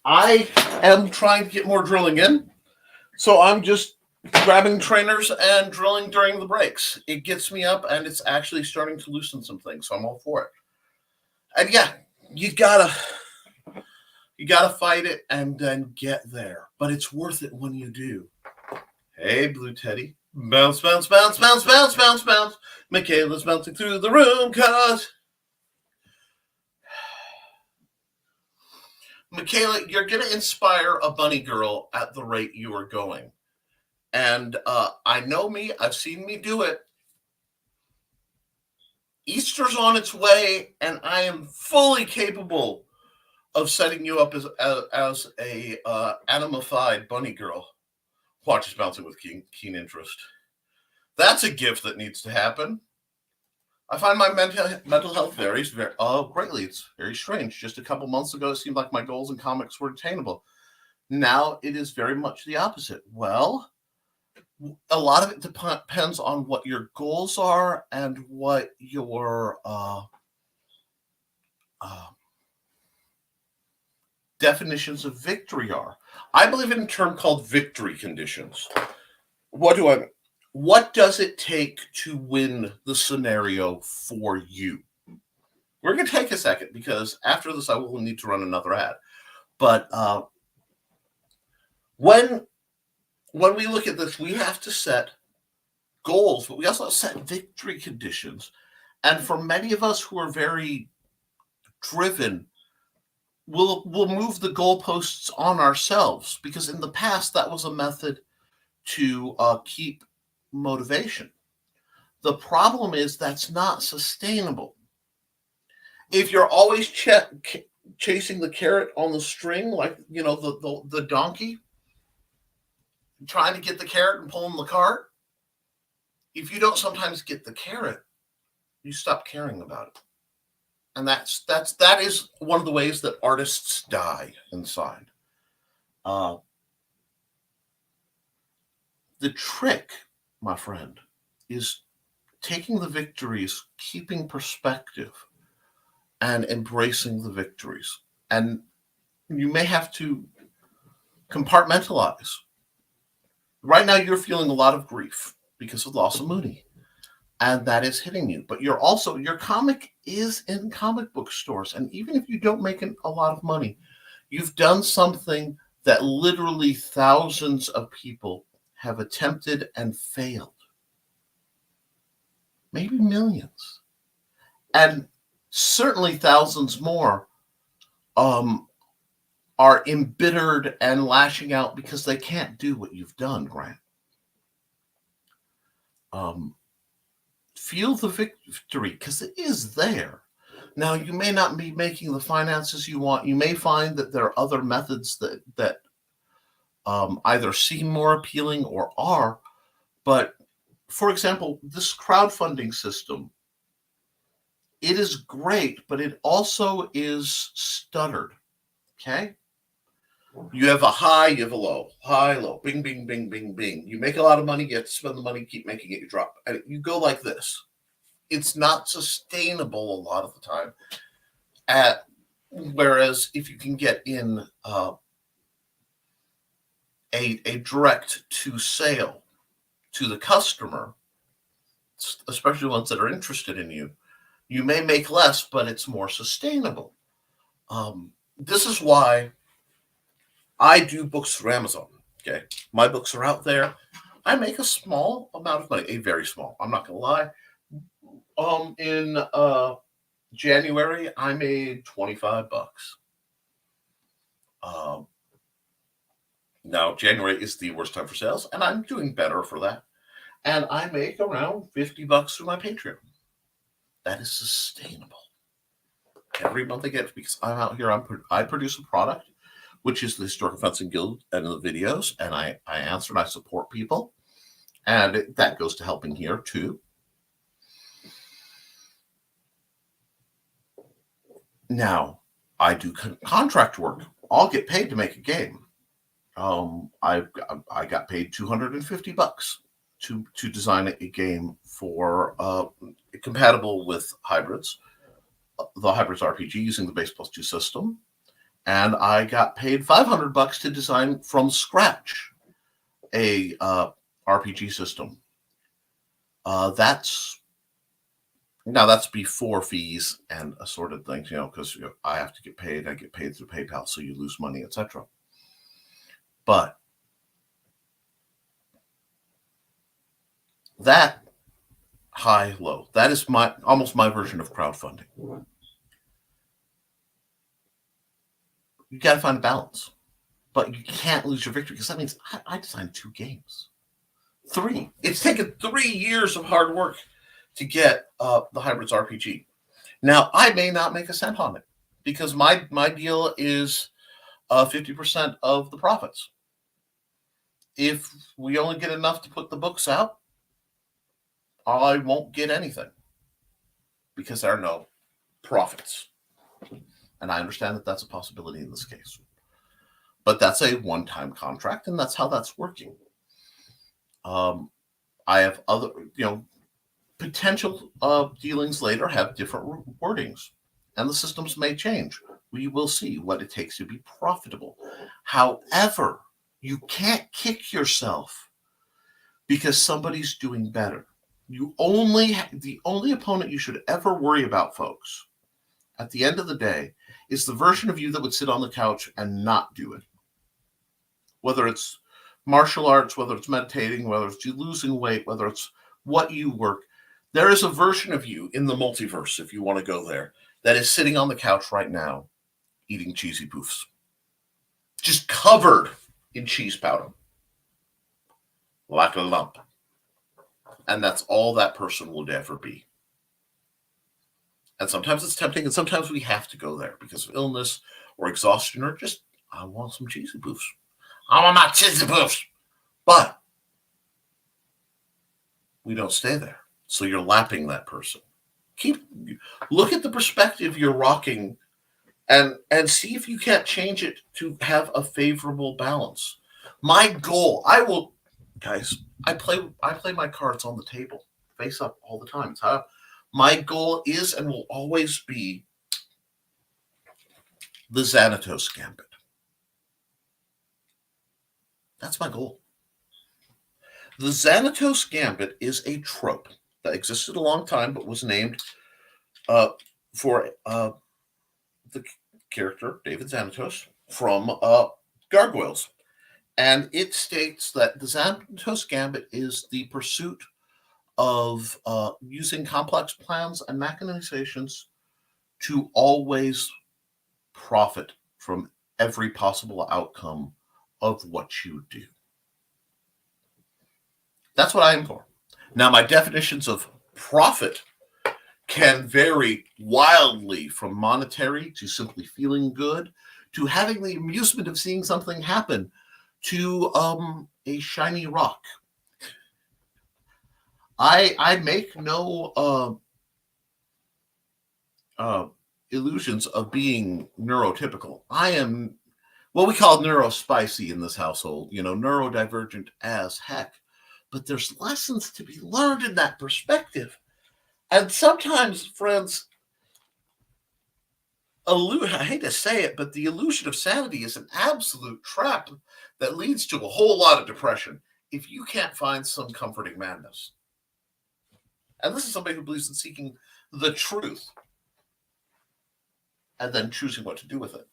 I am trying to get more drilling in, so I'm just grabbing trainers and drilling during the breaks. It gets me up, and it's actually starting to loosen some things, so I'm all for it. And yeah, you gotta fight it and then get there, but it's worth it when you do. Hey, Blue Teddy. Bounce, bounce, bounce, bounce, bounce, bounce, bounce. Michaela's bouncing through the room, cause... Michaela, you're going to inspire a bunny girl at the rate you are going. And I know me. I've seen me do it. Easter's on its way, and I am fully capable of setting you up as a animified bunny girl. Watches bouncing with keen interest. That's a gift that needs to happen. I find my mental health varies greatly. It's very strange. Just a couple months ago, it seemed like my goals in comics were attainable. Now it is very much the opposite. Well, a lot of it depends on what your goals are and what your definitions of victory are. I believe in a term called victory conditions. What does it take to win the scenario for you? We're going to take a second because after this, I will need to run another ad. But when we look at this, we have to set goals, but we also set victory conditions. And for many of us who are very driven, we'll move the goalposts on ourselves, because in the past that was a method to keep motivation. The problem is that's not sustainable. If you're always chasing the carrot on the string, like the donkey, trying to get the carrot and pulling the cart, if you don't sometimes get the carrot, you stop caring about it. And that is one of the ways that artists die inside. The trick, my friend, is taking the victories, keeping perspective, and embracing the victories. And you may have to compartmentalize. Right now, you're feeling a lot of grief because of loss of Mooney, and that is hitting you. But your comic is in comic book stores. And even if you don't make a lot of money, you've done something that literally thousands of people have attempted and failed. Maybe millions. And certainly thousands more are embittered and lashing out because they can't do what you've done, Grant. Feel the victory, because it is there. Now, you may not be making the finances you want. You may find that there are other methods that either seem more appealing or are. But, for example, this crowdfunding system, it is great, but it also is stuttered. Okay? You have a high, you have a low. High, low. Bing, bing, bing, bing, bing. You make a lot of money, you have to spend the money, keep making it, you drop. And you go like this. It's not sustainable a lot of the time. Whereas if you can get in a direct to sale to the customer, especially ones that are interested in you, you may make less, but it's more sustainable. This is why I do books through Amazon. Okay, my books are out there. I make a small amount of money, a very small. I'm not gonna lie. In January, I made $25. Now January is the worst time for sales, and I'm doing better for that. And I make around $50 through my Patreon. That is sustainable. Every month I get, because I'm out here, I produce a product, which is the Historical Fencing Guild and the videos, and I answer and I support people. And that goes to helping here too. Now, I do contract work. I'll get paid to make a game. I got paid $250 to design a game for compatible with hybrids, the hybrids RPG using the base +2 system. And I got paid $500 to design from scratch a RPG system. That's before fees and assorted things, because I have to get paid. I get paid through PayPal, so you lose money, etc. But that high, low, that is almost my version of crowdfunding. You got to find a balance, but you can't lose your victory, because that means I designed 2 games. 3. It's taken 3 years of hard work to get the Hybrids RPG. Now, I may not make a cent on it because my deal is 50% of the profits. If we only get enough to put the books out, I won't get anything because there are no profits. And I understand that that's a possibility in this case. But that's a one-time contract, and that's how that's working. I have other, potential dealings later have different wordings, and the systems may change. We will see what it takes to be profitable. However, you can't kick yourself because somebody's doing better. The only opponent you should ever worry about, folks, at the end of the day, is the version of you that would sit on the couch and not do it. Whether it's martial arts, whether it's meditating, whether it's you losing weight, whether it's what you work, there is a version of you in the multiverse, if you want to go there, that is sitting on the couch right now eating cheesy poofs. Just covered in cheese powder. Like a lump. And that's all that person will ever be. And sometimes it's tempting, and sometimes we have to go there because of illness or exhaustion or just, I want some cheesy poofs. I want my cheesy poofs. But we don't stay there. So you're lapping that person. Look at the perspective you're rocking and see if you can't change it to have a favorable balance. My goal, I play my cards on the table, face up all the time. It's how my goal is and will always be the Xanatos Gambit. That's my goal. The Xanatos Gambit is a trope that existed a long time, but was named for the character David Xanatos from Gargoyles. And it states that the Xanatos Gambit is the pursuit of using complex plans and machinations to always profit from every possible outcome of what you do. That's what I am for. Now, my definitions of profit can vary wildly from monetary to simply feeling good to having the amusement of seeing something happen to a shiny rock. I make no illusions of being neurotypical. I am what we call neurospicy in this household, neurodivergent as heck. But there's lessons to be learned in that perspective. And sometimes, friends, I hate to say it, but the illusion of sanity is an absolute trap that leads to a whole lot of depression if you can't find some comforting madness. And this is somebody who believes in seeking the truth and then choosing what to do with it.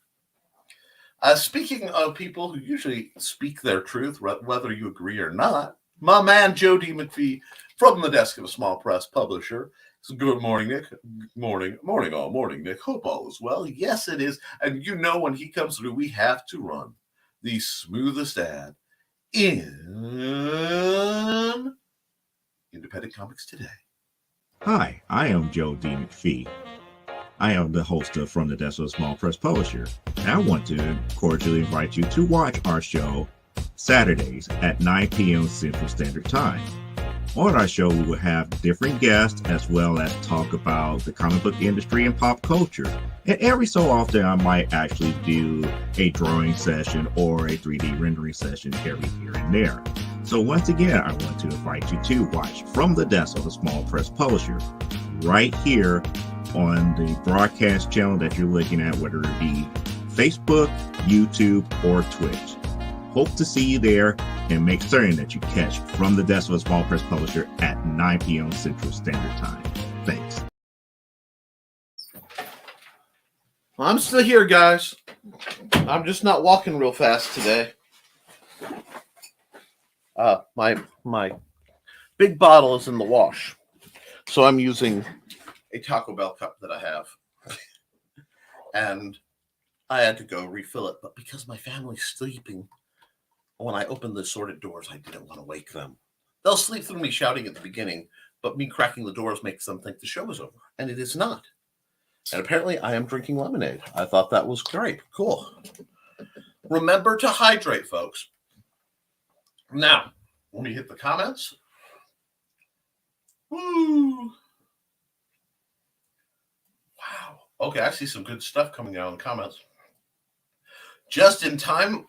Speaking of people who usually speak their truth, whether you agree or not, my man Joe D. McPhee from the desk of a small press publisher. So good morning, Nick. Morning, Nick. Hope all is well. Yes, it is. And when he comes through, we have to run the smoothest ad in Independent Comics Today. Hi, I am Joe D. McPhee. I am the host of From the Desk of a Small Press Publisher. And I want to cordially invite you to watch our show Saturdays at 9 p.m. Central Standard Time. On our show, we will have different guests as well as talk about the comic book industry and pop culture. And every so often, I might actually do a drawing session or a 3D rendering session every here and there. So once again, I want to invite you to watch From the Desk of a Small Press Publisher right here on the broadcast channel that you're looking at, whether it be Facebook, YouTube, or Twitch. Hope to see you there, and make certain that you catch From the Desk of a Small Press Publisher at 9 p.m. Central Standard Time. Thanks. I'm still here, guys. I'm just not walking real fast today. My big bottle is in the wash, so I'm using a Taco Bell cup that I have. And I had to go refill it, but because my family's sleeping, when I opened the sorted doors, I didn't want to wake them. They'll sleep through me shouting at the beginning, but me cracking the doors makes them think the show is over, and it is not. And apparently I am drinking lemonade. I thought that was great. Cool. Remember to hydrate, folks. Now, let me hit the comments. Woo! Wow. Okay, I see some good stuff coming out in the comments. Just in time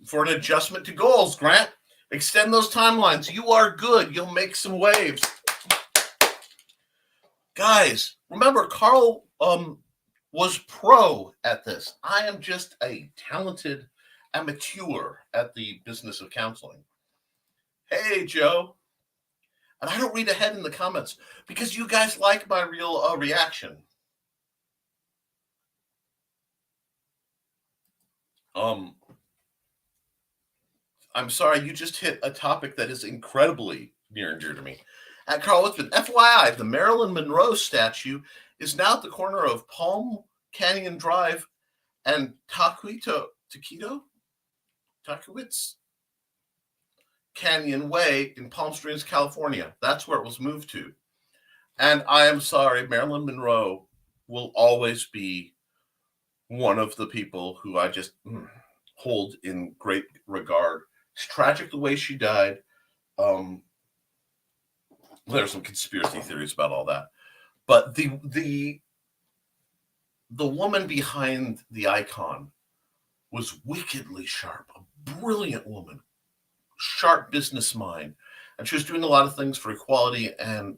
for an adjustment to goals, Grant. Extend those timelines. You are good. You'll make some waves. Guys, remember, Carl was pro at this. I am just a talented amateur at the business of counseling. Hey, Joe. And I don't read ahead in the comments because you guys like my real reaction. I'm sorry, you just hit a topic that is incredibly near and dear to me. At Carl Whitman, FYI, the Marilyn Monroe statue is now at the corner of Palm Canyon Drive and Tockett Canyon Way in Palm Springs, California. That's where it was moved to. And I am sorry, Marilyn Monroe will always be one of the people who I just hold in great regard. It's tragic the way she died. There's some conspiracy theories about all that. But the woman behind the icon was wickedly sharp, a brilliant woman, sharp business mind. And she was doing a lot of things for equality and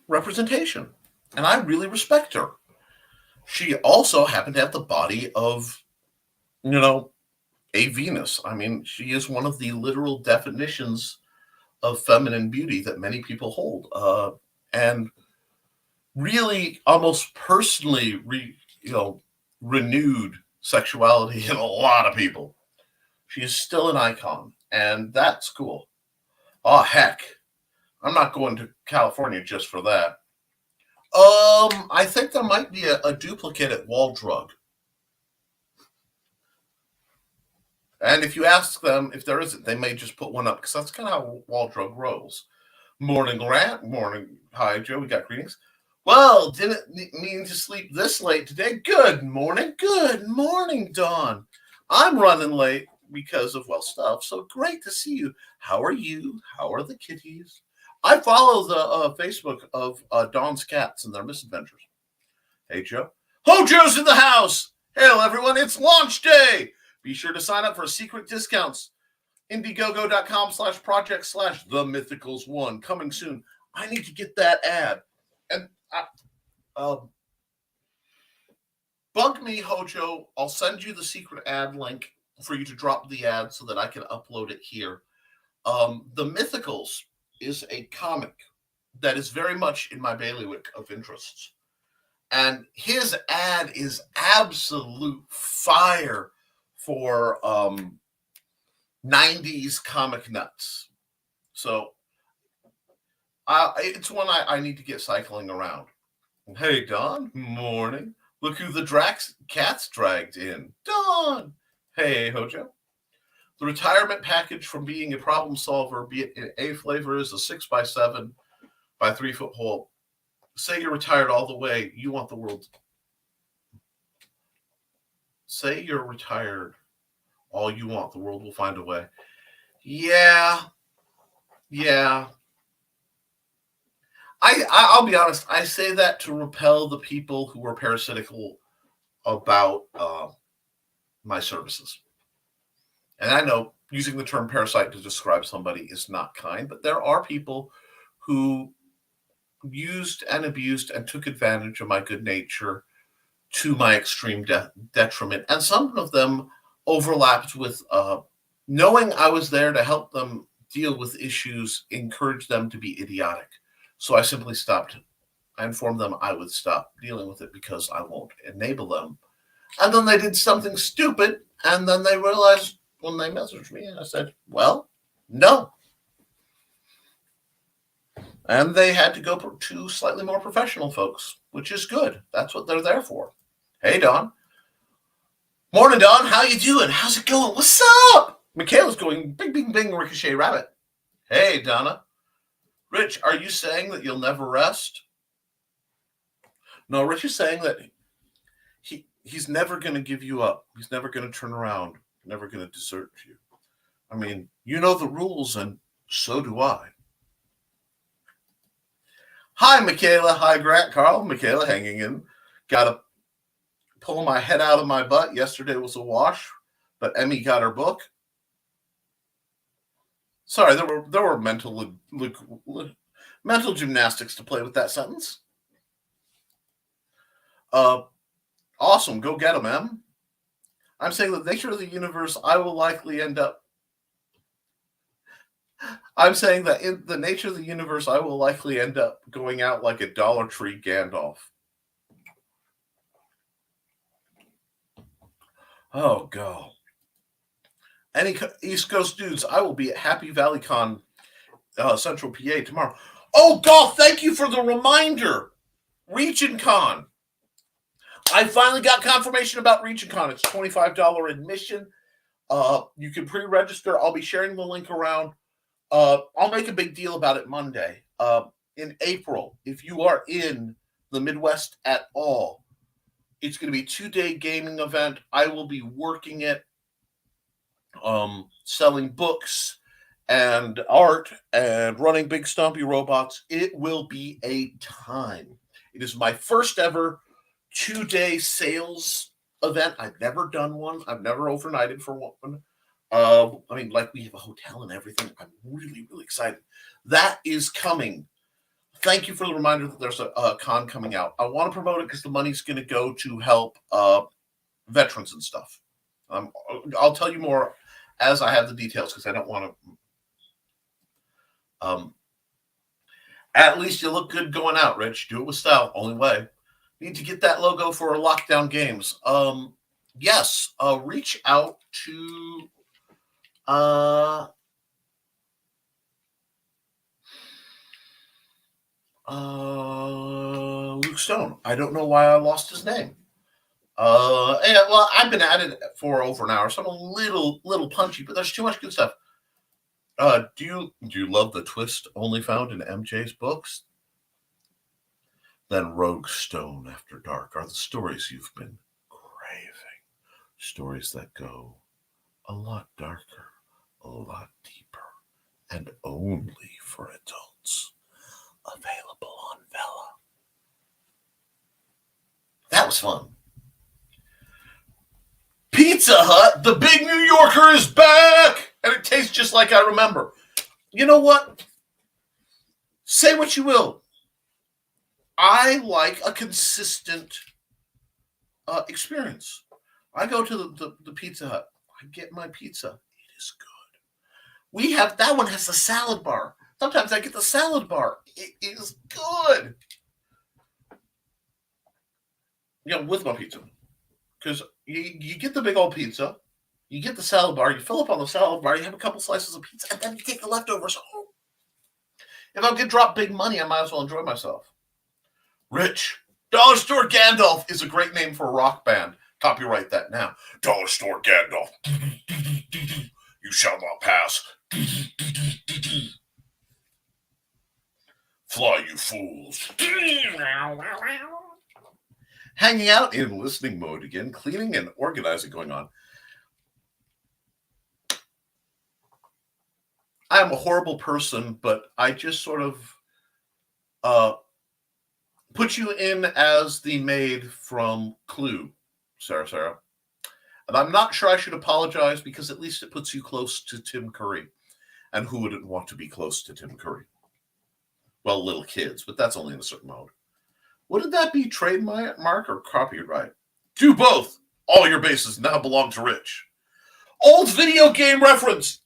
representation. And I really respect her. She also happened to have the body of, a Venus. I mean, she is one of the literal definitions of feminine beauty that many people hold. And really almost personally, renewed sexuality in a lot of people. She is still an icon, and that's cool. Oh, heck. I'm not going to California just for that. I think there might be a duplicate at Wall Drug. And if you ask them if there isn't, they may just put one up, because that's kind of how Wall Drug rolls. Morning, Grant. Morning. Hi, Joe. We got greetings. Well, didn't mean to sleep this late today. Good morning. Good morning, Dawn. I'm running late because of, stuff. So great to see you. How are you? How are the kitties? I follow the Facebook of Dawn's cats and their misadventures. Hey, Joe. Hojo's in the house. Hail, everyone. It's launch day. Be sure to sign up for secret discounts. Indiegogo.com/project/themythicals1. Coming soon. I need to get that ad. And bug me, Hojo. I'll send you the secret ad link for you to drop the ad so that I can upload it here. The Mythicals is a comic that is very much in my bailiwick of interests. And his ad is absolute fire for 90s comic nuts. So it's one I need to get cycling around. Hey, Don. Morning. Look who the cat's dragged in. Don. Hey, Hojo. The retirement package from being a problem solver, be it in A flavor, is a 6x7 by 3 foot hole. Say you're retired all the way. You want the world. Say you're retired. All you want, the world will find a way. Yeah. I'll be honest. I say that to repel the people who are parasitical about my services. And I know using the term parasite to describe somebody is not kind, but there are people who used and abused and took advantage of my good nature to my extreme detriment. And some of them overlapped with knowing I was there to help them deal with issues, encouraged them to be idiotic. So I simply stopped. I informed them I would stop dealing with it because I won't enable them. And then they did something stupid, and then they realized when they messaged me, and I said, well, no. And they had to go to slightly more professional folks, which is good. That's what they're there for. Hey, Don. Morning, Don. How you doing? How's it going? What's up? Michaela's going bing, bing, bing, ricochet rabbit. Hey, Donna. Rich, are you saying that you'll never rest? No, Rich is saying that he's never going to give you up. He's never going to turn around, never going to desert you. I mean, you know the rules, and so do I. Hi, Michaela. Hi, Grant Carl. Michaela hanging in. Got to pull my head out of my butt. Yesterday was a wash, but Emmy got her book. Sorry, there were mental gymnastics to play with that sentence. Awesome. Go get them, Em. I'm saying that the nature of the universe, I will likely end up. I'm saying that in the nature of the universe, I will likely end up going out like a Dollar Tree Gandalf. Oh, God. Any East Coast dudes, I will be at Happy Valley Con, Central PA tomorrow. Oh, God, thank you for the reminder. Region Con. I finally got confirmation about Region Con. It's $25 admission. You can pre-register. I'll be sharing the link around. I'll make a big deal about it Monday. In April, if you are in the Midwest at all, it's going to be a 2-day gaming event. I will be working it, selling books and art and running big stompy robots. It will be a time. It is my first ever 2-day sales event. I've never done one. I've never overnighted for one. I mean, like, we have a hotel and everything. I'm really, really excited. That is coming. Thank you for the reminder that there's a con coming out. I want to promote it because the money's going to go to help veterans and stuff. I'll tell you more as I have the details because I don't want to. At least you look good going out, Rich. Do it with style. Only way. Need to get that logo for our lockdown games. Yes. Reach out to. Luke Stone. I don't know why I lost his name. Well, I've been at it for over an hour, so I'm a little punchy, but there's too much good stuff. Do you love the twist only found in MJ's books? Then Rogue Stone After Dark are the stories you've been craving. Stories that go a lot darker, a lot deeper, and only for adults. Available on Vella. That was fun. Pizza Hut, the big New Yorker, is back! And it tastes just like I remember. You know what? Say what you will. I like a consistent experience. I go to the Pizza Hut. I get my pizza. It is good. That one has a salad bar. Sometimes I get the salad bar. It is good. With my pizza. Because you get the big old pizza, you get the salad bar, you fill up on the salad bar, you have a couple slices of pizza, and then you take the leftovers home. If I'm going to drop big money, I might as well enjoy myself. Rich, Dollar Store Gandalf is a great name for a rock band. Copyright that now. Dollar Store Gandalf. You shall not pass. Fly, you fools. Hanging out in listening mode again, cleaning and organizing going on. I am a horrible person, but I just sort of put you in as the maid from Clue, Sarah. And I'm not sure I should apologize because at least it puts you close to Tim Curry. And who wouldn't want to be close to Tim Curry? Well, little kids, but that's only in a certain mode. Wouldn't that be trademark or copyright? Do both. All your bases now belong to Rich. Old video game reference.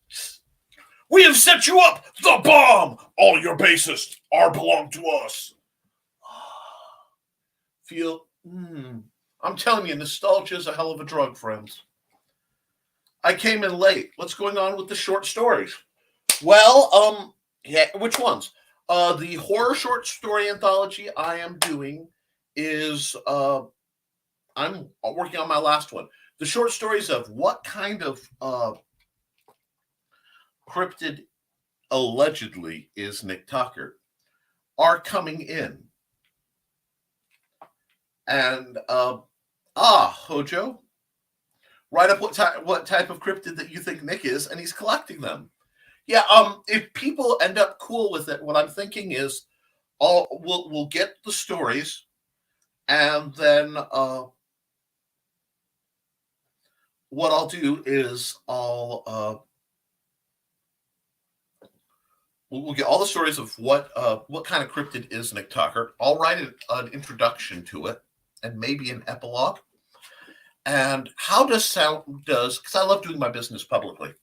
We have set you up. The bomb. All your bases belong to us. I'm telling you, nostalgia is a hell of a drug, friends. I came in late. What's going on with the short stories? Well, yeah, which ones? The horror short story anthology I am doing is I'm working on my last one. the short stories of what kind of cryptid allegedly is Nick Tockert are coming in. And Hojo, write up what type of cryptid that you think Nick is, and he's collecting them. Yeah, if people end up cool with it, what I'm thinking is we'll get the stories, and then what I'll do is we'll get all the stories of what kind of cryptid is Nick Tockert. I'll write an introduction to it and maybe an epilogue. And how because I love doing my business publicly,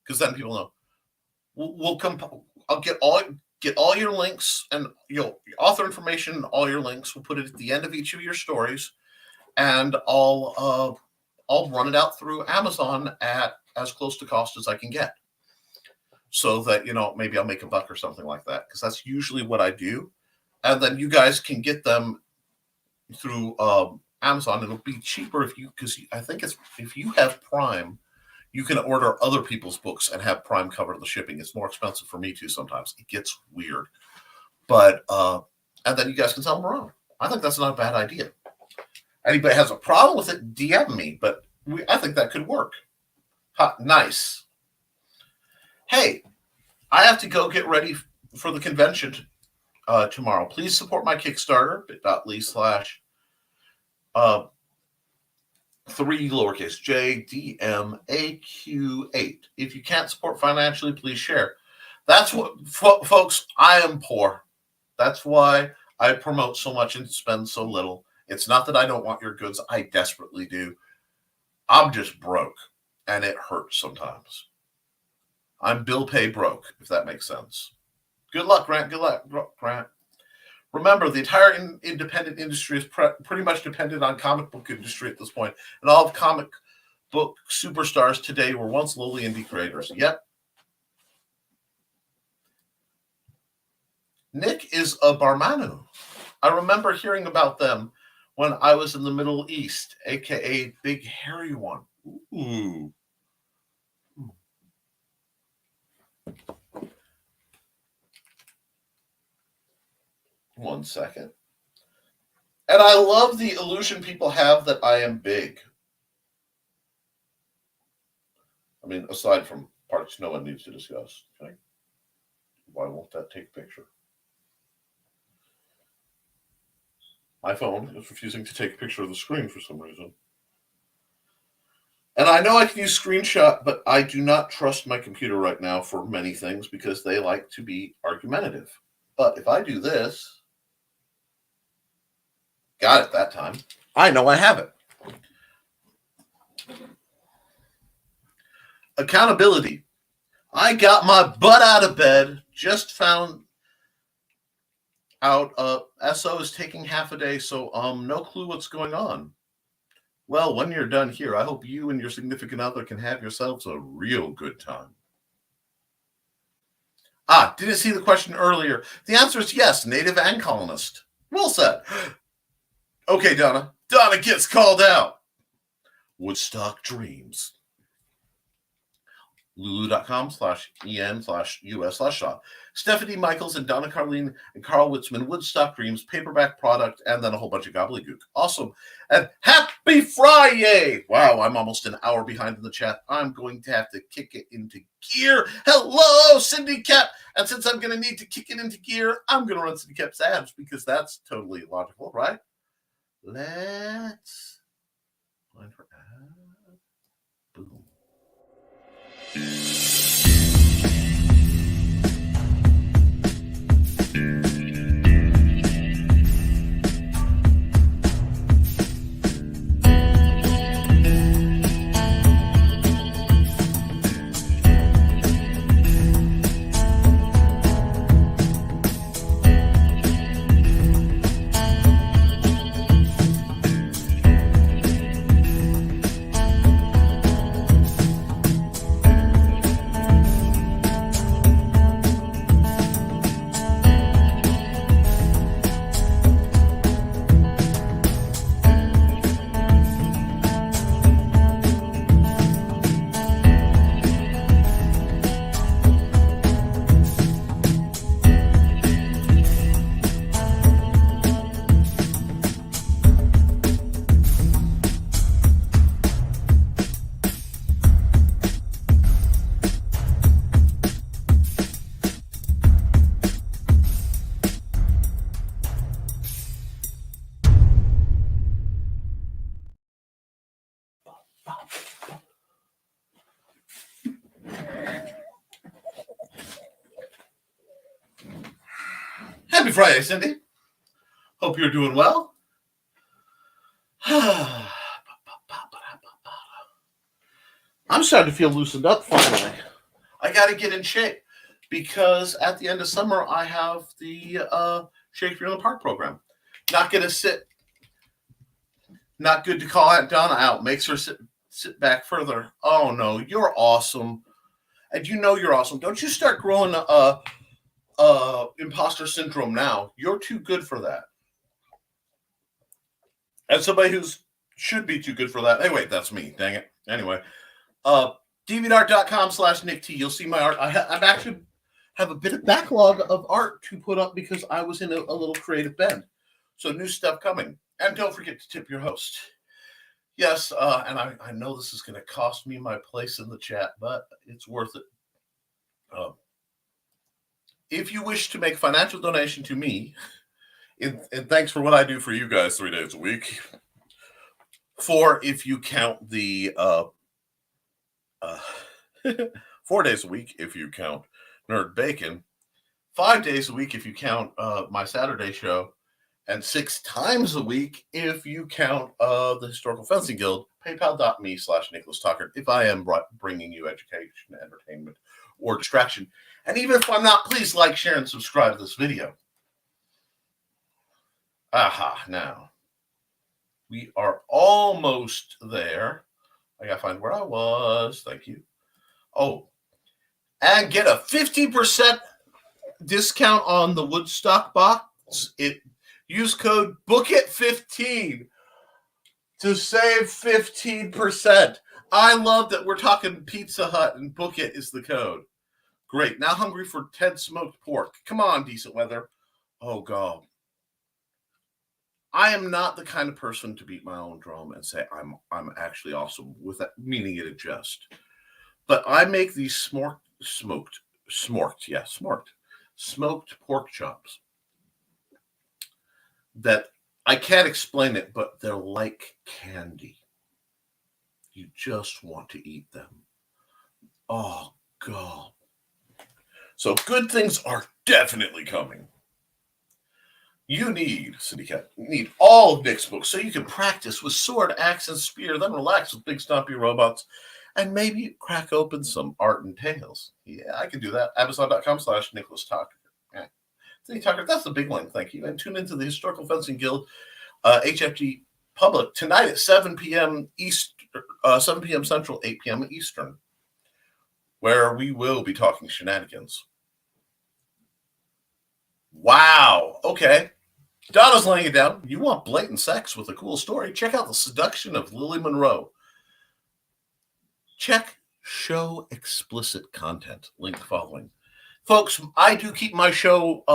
because then people know. We'll come. I'll get all your links and your author information and all your links. We'll put it at the end of each of your stories, and I'll run it out through Amazon at as close to cost as I can get, so that maybe I'll make $1 or something like that, because that's usually what I do. And then you guys can get them through Amazon. It'll be cheaper because I think if you have Prime, you can order other people's books and have Prime cover the shipping. It's more expensive for me too sometimes. It gets weird. But and then you guys can sell them around. I think that's not a bad idea. Anybody has a problem with it, DM me. But I think that could work. Nice. Hey, I have to go get ready for the convention tomorrow. Please support my Kickstarter, bit.ly/3JDMAQ8. If you can't support financially, please share. That's what, folks, I am poor. That's why I promote so much and spend so little. It's not that I don't want your goods. I desperately do. I'm just broke, and it hurts sometimes. I'm bill pay broke, if that makes sense. Good luck, Grant. Good luck, Grant. Remember, the entire independent industry is pretty much dependent on comic book industry at this point, and all of comic book superstars today were once lowly indie creators. Yep. Nick is a Barmanu. I remember hearing about them when I was in the Middle East, a.k.a. Big Hairy One. Ooh. 1 second. And I love the illusion people have that I am big. I mean, aside from parts no one needs to discuss. Okay? Why won't that take a picture? My phone is refusing to take a picture of the screen for some reason. And I know I can use screenshot, but I do not trust my computer right now for many things because they like to be argumentative. But if I do this, got it that time, I know I have it. Accountability. I got my butt out of bed, just found out SO is taking half a day, so no clue what's going on. Well, when you're done here, I hope you and your significant other can have yourselves a real good time. Didn't see the question earlier. The answer is yes, native and colonist. Well said. Okay, Donna. Donna gets called out. Woodstock Dreams. Lulu.com/en/US/shop. Stephanie Michaels and Donna Carlene and Carl Witzman, Woodstock Dreams, paperback product, and then a whole bunch of gobbledygook. Awesome. And happy Friday! Wow, I'm almost an hour behind in the chat. I'm going to have to kick it into gear. Hello, Cindy Cap. And since I'm going to need to kick it into gear, I'm going to run Cindy Cap's ads because that's totally logical, right? Let's find her ad. Boom. Happy Friday, Cindy. Hope you're doing well. I'm starting to feel loosened up finally. I got to get in shape because at the end of summer, I have the Shakespeare in the Park program. Not going to sit. Not good to call Aunt Donna out. Makes her sit back further. Oh, no, you're awesome. And you know you're awesome. Don't you start growing imposter syndrome now. You're too good for that. And somebody who should be too good for that. Anyway, that's me. Dang it. Anyway, deviantart.com/Nick T. You'll see my art. I'm actually have a bit of backlog of art to put up because I was in a little creative bend. So new stuff coming. And don't forget to tip your host. Yes, and I know this is going to cost me my place in the chat, but it's worth it. If you wish to make a financial donation to me, and thanks for what I do for you guys 3 days a week, 4 if you count the 4 days a week if you count Nerd Bacon, 5 days a week if you count my Saturday show, and 6 times a week if you count the Historical Fencing Guild, paypal.me/Nicholas Tockert, if I am bringing you education, entertainment, or distraction. And even if I'm not, please like, share, and subscribe to this video. Aha, now. We are almost there. I gotta find where I was. Thank you. Oh, and get a 50% discount on the Woodstock box. Use code BOOKIT15 to save 15%. I love that we're talking Pizza Hut and Book It is the code. Great. Now hungry for Ted smoked pork. Come on, decent weather. Oh, God. I am not the kind of person to beat my own drum and say I'm actually awesome with that, meaning it in jest. But I make these smoked pork chops that I can't explain it, but they're like candy. You just want to eat them. Oh, God. So good things are definitely coming. You need, Syndicate, all of Nick's books so you can practice with sword, axe, and spear, then relax with big stompy robots, and maybe crack open some art and tales. Yeah, I can do that. Amazon.com/Nicholas Tockert. Yeah. Tockert, that's the big one. Thank you. And tune into the Historical Fencing Guild, HFG Public, tonight at 7 p.m. 7 p.m. Central, 8 p.m. Eastern, where we will be talking shenanigans. Wow. Okay. Donna's laying it down. You want blatant sex with a cool story? Check out The Seduction of Lily Monroe. Check show explicit content. Link following. Folks, I do keep my show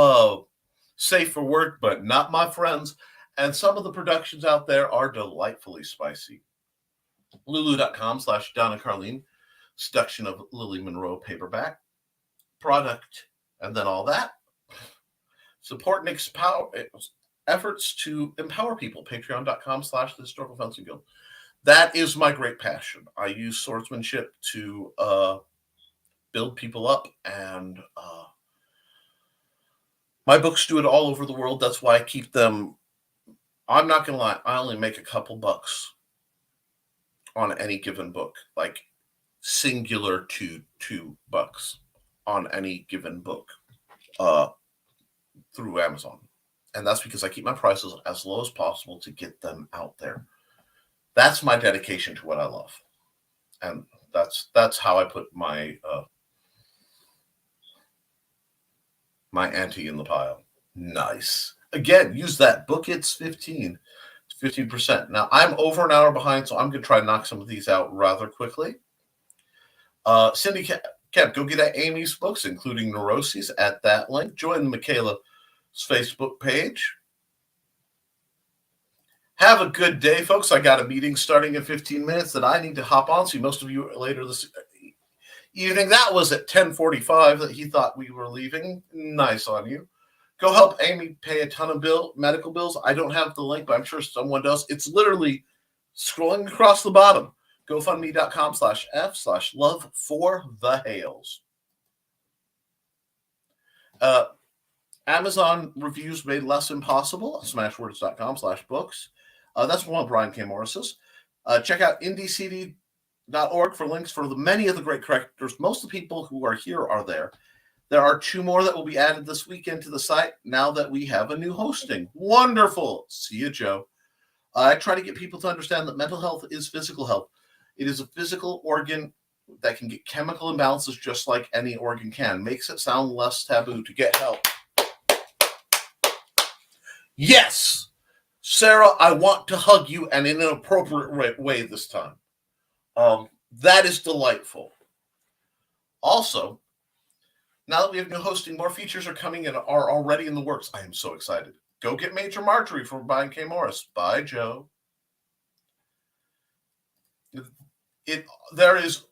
safe for work, but not my friends. And some of the productions out there are delightfully spicy. Lulu.com/Donna Carlene. Seduction of Lily Monroe paperback. Product. And then all that. Support Nick's efforts to empower people. Patreon.com/The Historical Fencing Guild. That is my great passion. I use swordsmanship to build people up, and my books do it all over the world. That's why I keep them. I'm not going to lie. I only make a couple bucks on any given book, like singular to $2 on any given book. Through Amazon. And that's because I keep my prices as low as possible to get them out there. That's my dedication to what I love. And that's how I put my my ante in the pile. Nice. Again, use that. Book It's 15. 15%. Now, I'm over an hour behind, so I'm going to try to knock some of these out rather quickly. Cindy Koepp, go get at Amy's books, including Neuroses, at that link. Join Michaela's Facebook page. Have a good day, folks. I got a meeting starting in 15 minutes that I need to hop on. See most of you later this evening. That was at 10:45 that he thought we were leaving. Nice on you. Go help Amy pay a ton of medical bills. I don't have the link, but I'm sure someone does. It's literally scrolling across the bottom. GoFundMe.com/F/love for the Hales. Amazon reviews made less impossible. Smashwords.com/books. That's one of Brian K. Morris's. Check out indcd.org for links for many of the great characters. Most of the people who are here are there. There are 2 more that will be added this weekend to the site now that we have a new hosting. Wonderful. See you, Joe. I try to get people to understand that mental health is physical health. It is a physical organ that can get chemical imbalances just like any organ can. Makes it sound less taboo to get help. Yes, Sarah, I want to hug you, and in an appropriate way this time. That is delightful. Also, now that we have new hosting, more features are coming and are already in the works. I am so excited. Go get Major Marjorie from Brian K. Morris. Bye, Joe. There is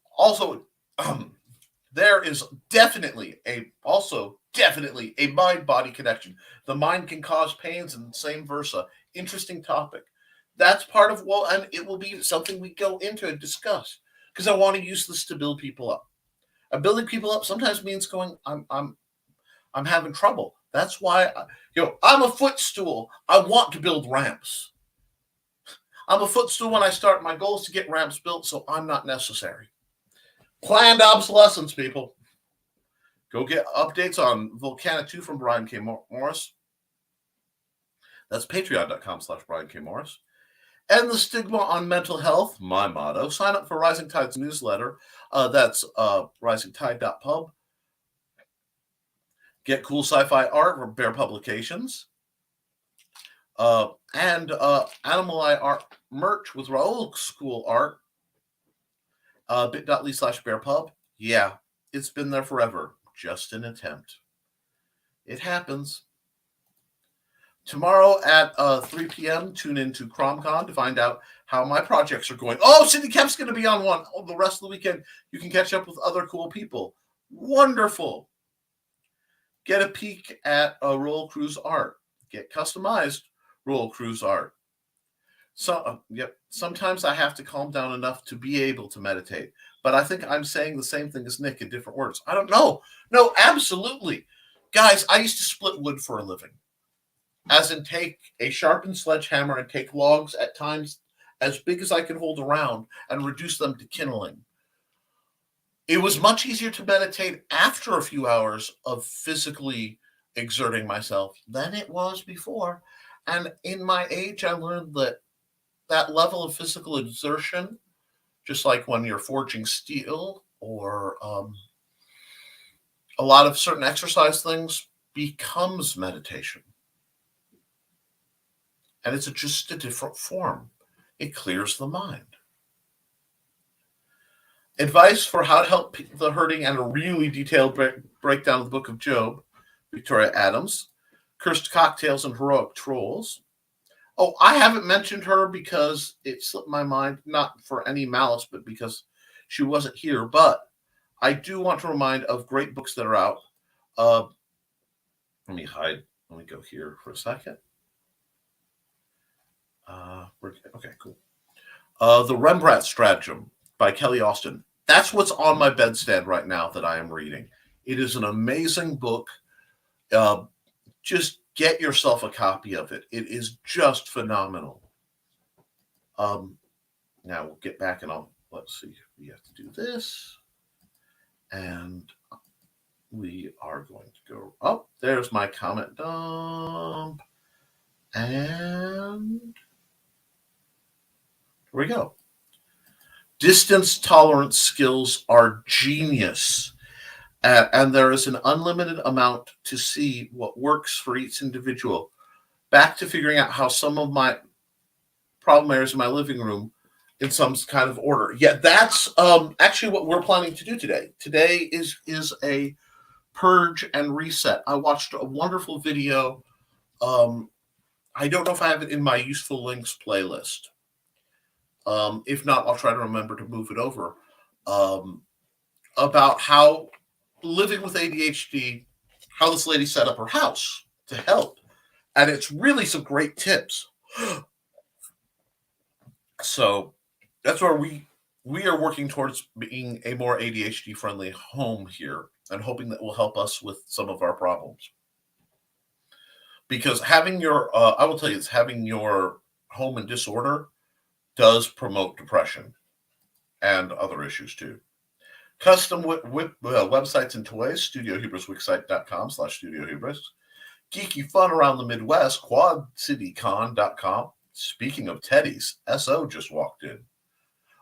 definitely a mind-body connection. The mind can cause pains and same versa. Interesting topic. That's part of and it will be something we go into and discuss because I want to use this to build people up. And building people up sometimes means going, I'm having trouble. That's why I'm a footstool. I want to build ramps. I'm a footstool when I start. My goal is to get ramps built so I'm not necessary. Planned obsolescence, people. Go get updates on Volcana 2 from Brian K. Morris. That's patreon.com/Brian K. Morris. And the stigma on mental health, my motto. Sign up for Rising Tide's newsletter. That's Risingtide.pub. Get cool sci-fi art from Bear Publications. And Animal Eye art merch with old school art. bit.ly/bearpub. Yeah, it's been there forever. Just an attempt. It happens. Tomorrow at 3 p.m., tune into CromCon to find out how my projects are going. Oh, Cindy Kemp's going to be on one. Oh, the rest of the weekend, you can catch up with other cool people. Wonderful. Get a peek at Roll Cruise art. Get customized Roll Cruise art. Sometimes I have to calm down enough to be able to meditate. But I think I'm saying the same thing as Nick in different words. I don't know. No, absolutely. Guys, I used to split wood for a living. As in take a sharpened sledgehammer and take logs at times as big as I could hold around and reduce them to kindling. It was much easier to meditate after a few hours of physically exerting myself than it was before. And in my age, I learned that level of physical exertion, just like when you're forging steel or a lot of certain exercise things, becomes meditation. And it's just a different form. It clears the mind. Advice for how to help the hurting and a really detailed breakdown of the Book of Job, Victoria Adams. Cursed Cocktails and Heroic Trolls. Oh, I haven't mentioned her because it slipped my mind, not for any malice, but because she wasn't here. But I do want to remind of great books that are out. Let me go here for a second. Okay, cool. The Rembrandt Stratagem by Kelly Austin. That's what's on my bedstand right now that I am reading. It is an amazing book. Just get yourself a copy of it. It is just phenomenal. Now we'll get back and let's see. We have to do this. And we are going to go up. There's my comment dump. And here we go. Distance tolerance skills are genius. And there is an unlimited amount to see what works for each individual. Back to figuring out how some of my problem areas in my living room in some kind of order. Yeah, that's actually what we're planning to do today. Today is a purge and reset. I watched a wonderful video. I don't know if I have it in my useful links playlist. If not, I'll try to remember to move it over. About how living with ADHD, how this lady set up her house to help. And it's really some great tips. So that's where we are working towards being a more ADHD-friendly home here and hoping that will help us with some of our problems. because having your, I will tell you, it's having your home in disorder does promote depression and other issues too. Custom websites and toys, StudioHubrisWixsite.com/StudioHubris. Geeky fun around the Midwest, QuadCityCon.com. Speaking of teddies, SO just walked in.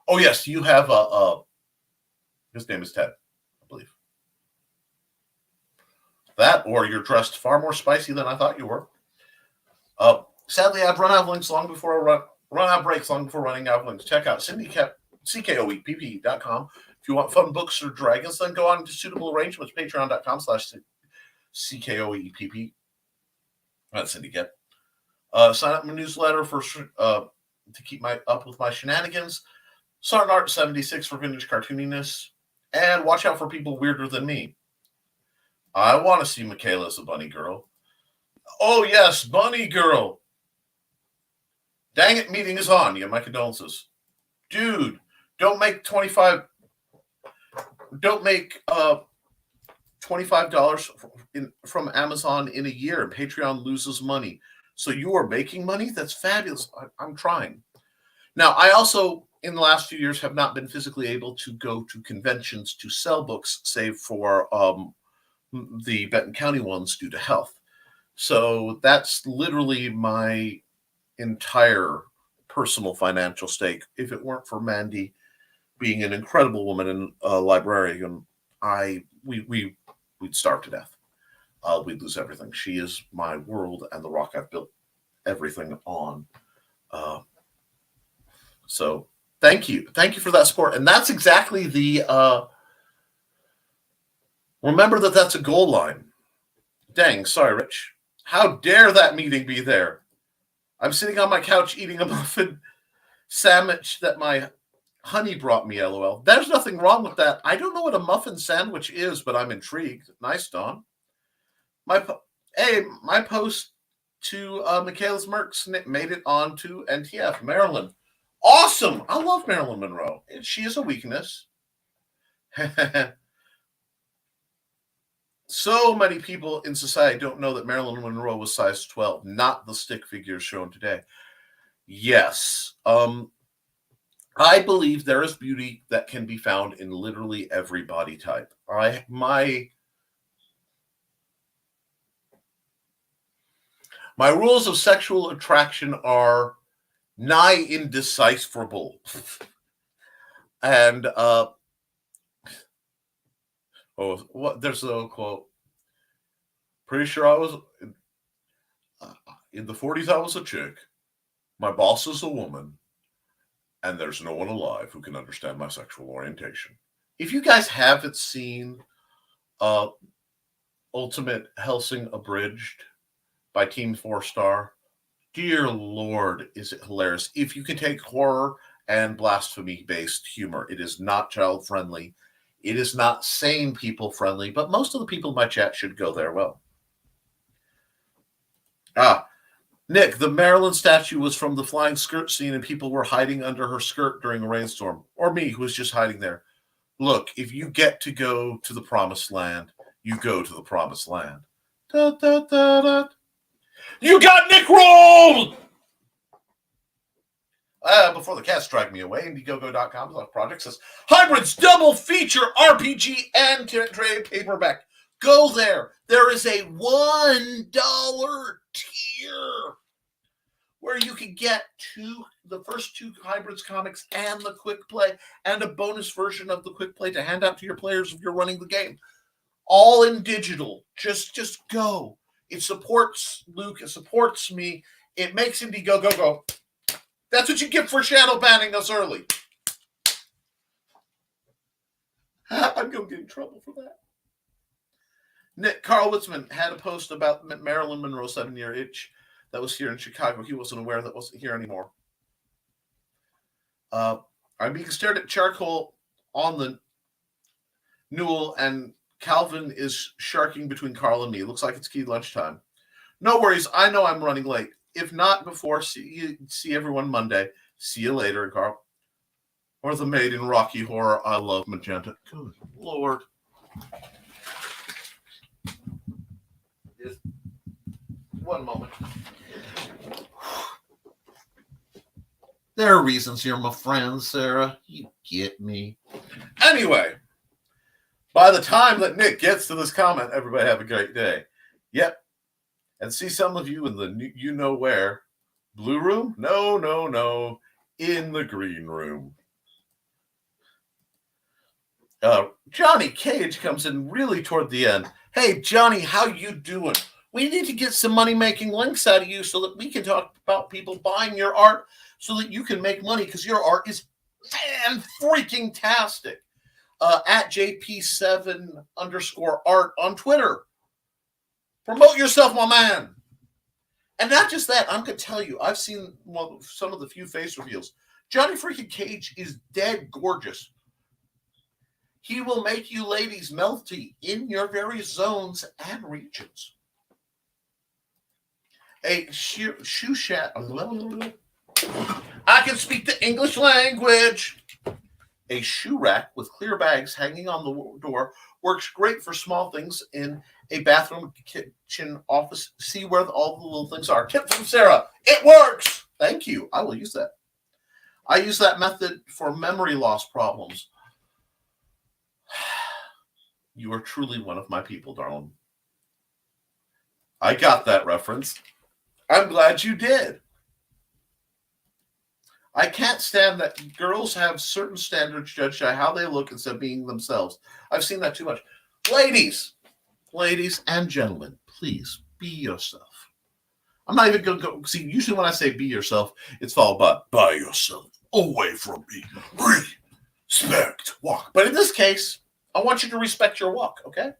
Oh, yes, you have his name is Ted, I believe. That, or you're dressed far more spicy than I thought you were. Sadly, I've run out of links long before I run out of breaks long before running out of links. Check out CKOEPP.com. If you want fun books or dragons, then go on into suitable arrangements, patreon.com/CKOEPP. That's Syndicate. Sign up my newsletter for to keep up with my shenanigans. SartArt76 for vintage cartooniness. And watch out for people weirder than me. I want to see Michaela as a bunny girl. Oh, yes, bunny girl. Dang it, meeting is on. You have my condolences. Dude, don't make $25 from Amazon in a year, and Patreon loses money. So you are making money? That's fabulous. I'm trying. Now, I also, in the last few years, have not been physically able to go to conventions to sell books, save for the Benton County ones due to health. So that's literally my entire personal financial stake. If it weren't for Mandy being an incredible woman and a librarian, we'd starve to death. We'd lose everything. She is my world and the rock I've built everything on. So thank you for that support. And that's exactly the remember that's a goal line. Dang, sorry, Rich. How dare that meeting be there? I'm sitting on my couch eating a muffin sandwich that my honey brought me, LOL. There's nothing wrong with that. I don't know what a muffin sandwich is, but I'm intrigued. Nice, Don. My post to Michaela's Mercs made it on to NTF, Maryland. Awesome. I love Marilyn Monroe. She is a weakness. So many people in society don't know that Marilyn Monroe was size 12, not the stick figures shown today. Yes. I believe there is beauty that can be found in literally every body type. My rules of sexual attraction are nigh indecipherable. And there's a quote. Pretty sure I was in the 40s. I was a chick. My boss is a woman, and there's no one alive who can understand my sexual orientation. If you guys haven't seen Ultimate Helsing Abridged by Team 4-Star, dear Lord, is it hilarious. If you can take horror and blasphemy-based humor, it is not child-friendly. It is not sane people-friendly, but most of the people in my chat should go there. Well, Nick, the Marilyn statue was from the flying skirt scene, and people were hiding under her skirt during a rainstorm. Or me, who was just hiding there. Look, if you get to go to the promised land, you go to the promised land. Da, da, da, da. You got Nick rolled! Before the cats drag me away, Indiegogo.com/project says, Hybrids double feature RPG and trade paperback. Go there. There is a $1 tier where you can get the first 2 Hybrids comics and the quick play and a bonus version of the quick play to hand out to your players if you're running the game. All in digital. Just go. It supports Luke. It supports me. It makes Indiegogo go. That's what you get for shadow banning us early. I'm going to get in trouble for that. Nick Carl Witzman had a post about Marilyn Monroe 7-year itch that was here in Chicago. He wasn't aware that wasn't here anymore. I'm being stared at charcoal on the Newell, and Calvin is sharking between Carl and me. Looks like it's key lunchtime. No worries. I know I'm running late. If not before, see everyone Monday. See you later, Carl. Or the maid in Rocky Horror. I love magenta. Good Lord. Just one moment. There are reasons you're my friend, Sarah. You get me. Anyway, by the time that Nick gets to this comment, everybody have a great day. Yep. And see some of you in the you know where. Blue room? No, no, no. In the green room. Johnny Cage comes in really toward the end. Hey, Johnny, how you doing? We need to get some money-making links out of you so that we can talk about people buying your art so that you can make money because your art is fan-freaking-tastic. At JP7_art on Twitter. Promote yourself, my man. And not just that, I'm going to tell you, I've seen some of the few face reveals. Johnny freaking Cage is dead gorgeous. He will make you ladies melty in your various zones and regions. A shoe shat. I can speak the English language. A shoe rack with clear bags hanging on the door works great for small things in a bathroom, kitchen, office. See where all the little things are. Tip from Sarah. It works. Thank you. I will use that. I use that method for memory loss problems. You are truly one of my people, darling. I got that reference. I'm glad you did. I can't stand that girls have certain standards judged by how they look instead of being themselves. I've seen that too much. Ladies and gentlemen, please be yourself. I'm not even going to go. See, usually when I say be yourself, it's followed by yourself, away from me, respect, walk. But in this case, I want you to respect your walk, okay?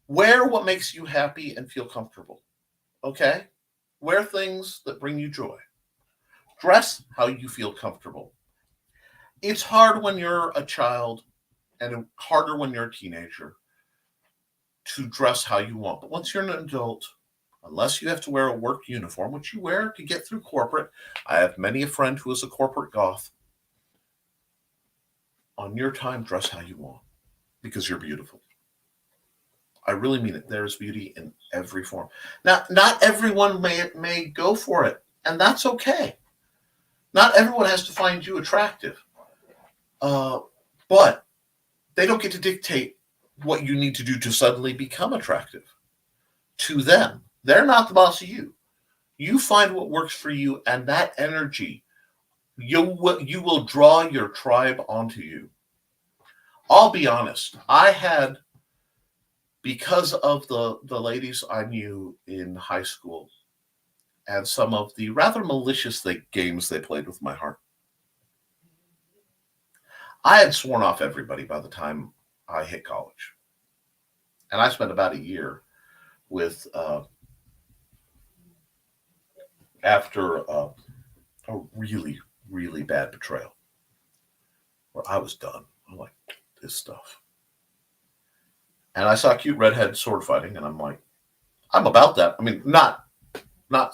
Wear what makes you happy and feel comfortable, okay? Wear things that bring you joy. Dress how you feel comfortable. It's hard when you're a child and harder when you're a teenager to dress how you want. But once you're an adult, unless you have to wear a work uniform, which you wear to get through corporate, I have many a friend who is a corporate goth. On your time, dress how you want because you're beautiful. I really mean it. There's beauty in every form. Now, not everyone may go for it, and that's okay. Not everyone has to find you attractive. But they don't get to dictate what you need to do to suddenly become attractive to them. They're not the boss of you. You find what works for you, and that energy, you will draw your tribe onto you. I'll be honest. I had, because of the ladies I knew in high school, and some of the rather malicious games they played with my heart. I had sworn off everybody by the time I hit college. And I spent about a year with, after a really, really bad betrayal, where I was done. I'm like, this stuff. And I saw cute redhead sword fighting, and I'm like, I'm about that. I mean, not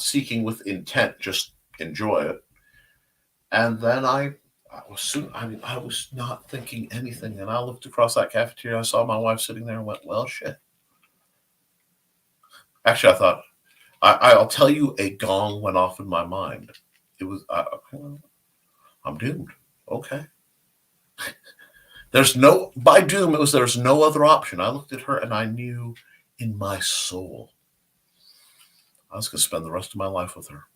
seeking with intent, just enjoy it. And then I was not thinking anything. And I looked across that cafeteria. I saw my wife sitting there and went, well, shit. Actually, I thought, I'll tell you, a gong went off in my mind. It was, I'm doomed. Okay. There's no other option. I looked at her and I knew in my soul I was going to spend the rest of my life with her.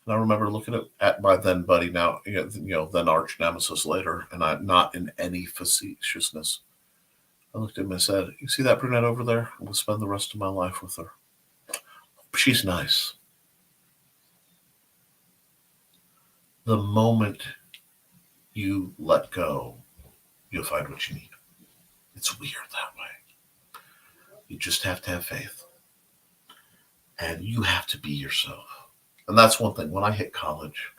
And I remember looking at my then buddy, now, then arch nemesis later, and I'm not in any facetiousness. I looked at him and said, you see that brunette over there? I'm going to spend the rest of my life with her. She's nice. The moment you let go, you'll find what you need. It's weird that way. You just have to have faith. And you have to be yourself. And that's one thing. When I hit college,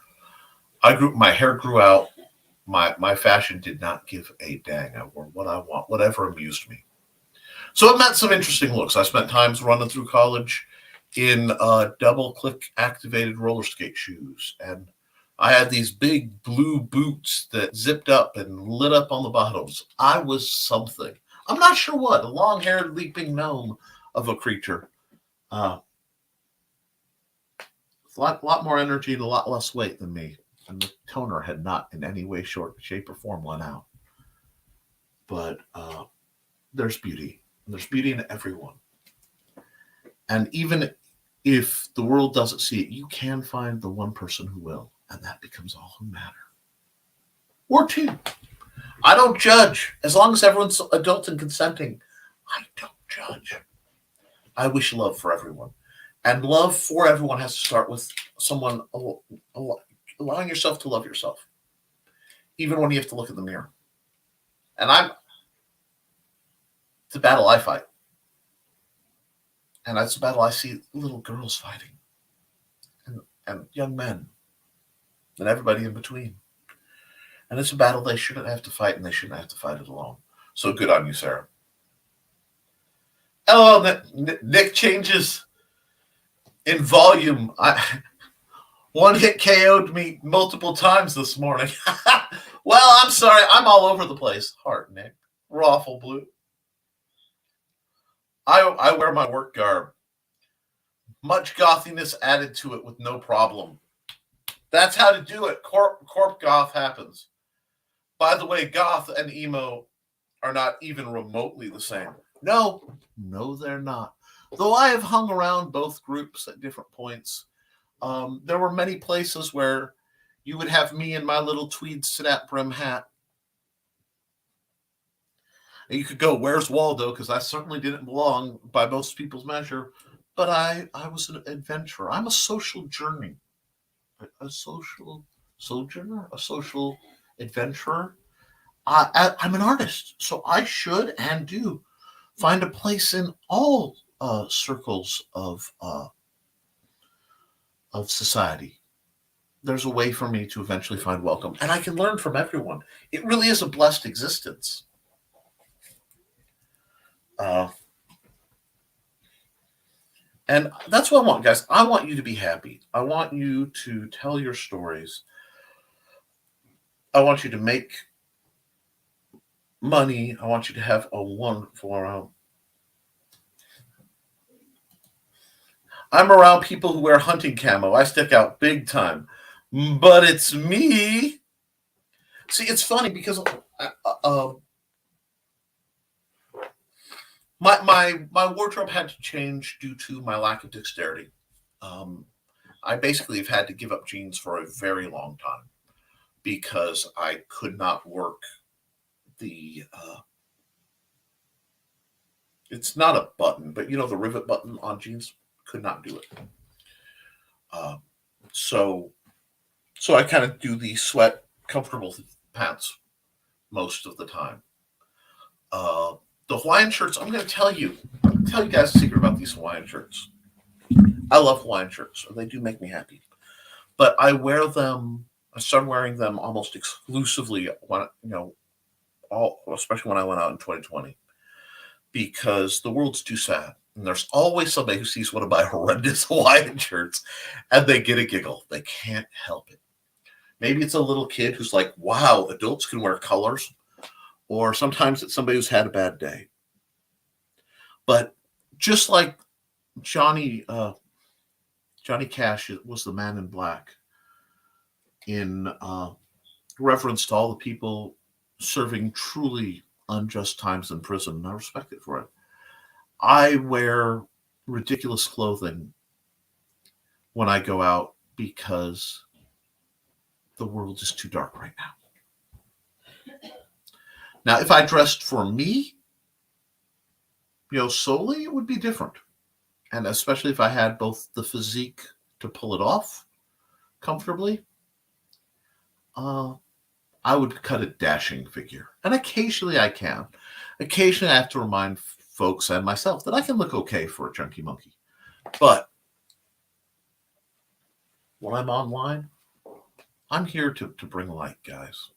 my hair grew out. My fashion did not give a dang. I wore what I want, whatever amused me. So it meant some interesting looks. I spent times running through college in double click activated roller skate shoes. And I had these big blue boots that zipped up and lit up on the bottoms. I was something. I'm not sure what. A long-haired leaping gnome of a creature. a lot more energy and a lot less weight than me. And the toner had not in any way, shape, or form went out. But there's beauty. There's beauty in everyone. And even if the world doesn't see it, you can find the one person who will. And that becomes all who matter. Or two. I don't judge. As long as everyone's adult and consenting, I don't judge. I wish love for everyone. And love for everyone has to start with someone allowing yourself to love yourself. Even when you have to look in the mirror. And it's a battle I fight. And it's a battle I see little girls fighting. And young men. And everybody in between. And it's a battle they shouldn't have to fight, and they shouldn't have to fight it alone. So good on you, Sarah. Oh, Nick changes in volume. One hit KO'd me multiple times this morning. Well, I'm sorry. I'm all over the place. Heart, Nick. Raffle blue. I wear my work garb. Much gothiness added to it with no problem. That's how to do it. Koepp goth happens. By the way, goth and emo are not even remotely the same. No, they're not. Though I have hung around both groups at different points, there were many places where you would have me in my little tweed snap brim hat. And you could go, where's Waldo? Because I certainly didn't belong by most people's measure. But I was an adventurer. I'm a social journey. A social sojourner? A social adventurer? I'm an artist. So I should and do find a place in all circles of society. There's a way for me to eventually find welcome. And I can learn from everyone. It really is a blessed existence. And that's what I want, guys. I want you to be happy. I want you to tell your stories. I want you to make money. I want you to have a wonderful I'm around people who wear hunting camo. I stick out big time. But it's me. See, it's funny because my wardrobe had to change due to my lack of dexterity. I basically have had to give up jeans for a very long time because I could not work the it's not a button, but the rivet button on jeans, could not do it. So I kind of do the sweat comfortable pants most of the time. The Hawaiian shirts, I'm going to tell you guys a secret about these Hawaiian shirts. I love Hawaiian shirts. They do make me happy. But I started wearing them almost exclusively when, especially when I went out in 2020, because the world's too sad. And there's always somebody who sees one of my horrendous Hawaiian shirts and they get a giggle. They can't help it. Maybe it's a little kid who's like, wow, adults can wear colors. Or sometimes it's somebody who's had a bad day. But just like Johnny Cash was the man in black in reference to all the people serving truly unjust times in prison, and I respect it for it. I wear ridiculous clothing when I go out because the world is too dark right now. Now, if I dressed for me, solely, it would be different. And especially if I had both the physique to pull it off comfortably, I would cut a dashing figure. And occasionally I can. Occasionally I have to remind folks and myself that I can look okay for a chunky monkey. But when I'm online, I'm here to bring light, guys.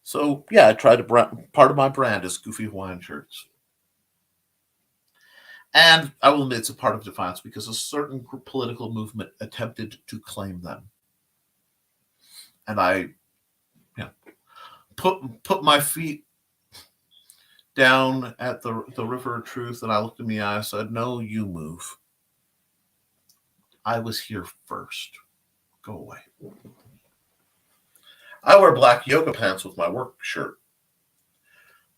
So, yeah, I try to part of my brand is Goofy Hawaiian shirts. And I will admit it's a part of Defiance because a certain political movement attempted to claim them. And I put my feet down at the river of truth, and I looked in the eye and said, no, you move. I was here first. Go away. I wear black yoga pants with my work shirt.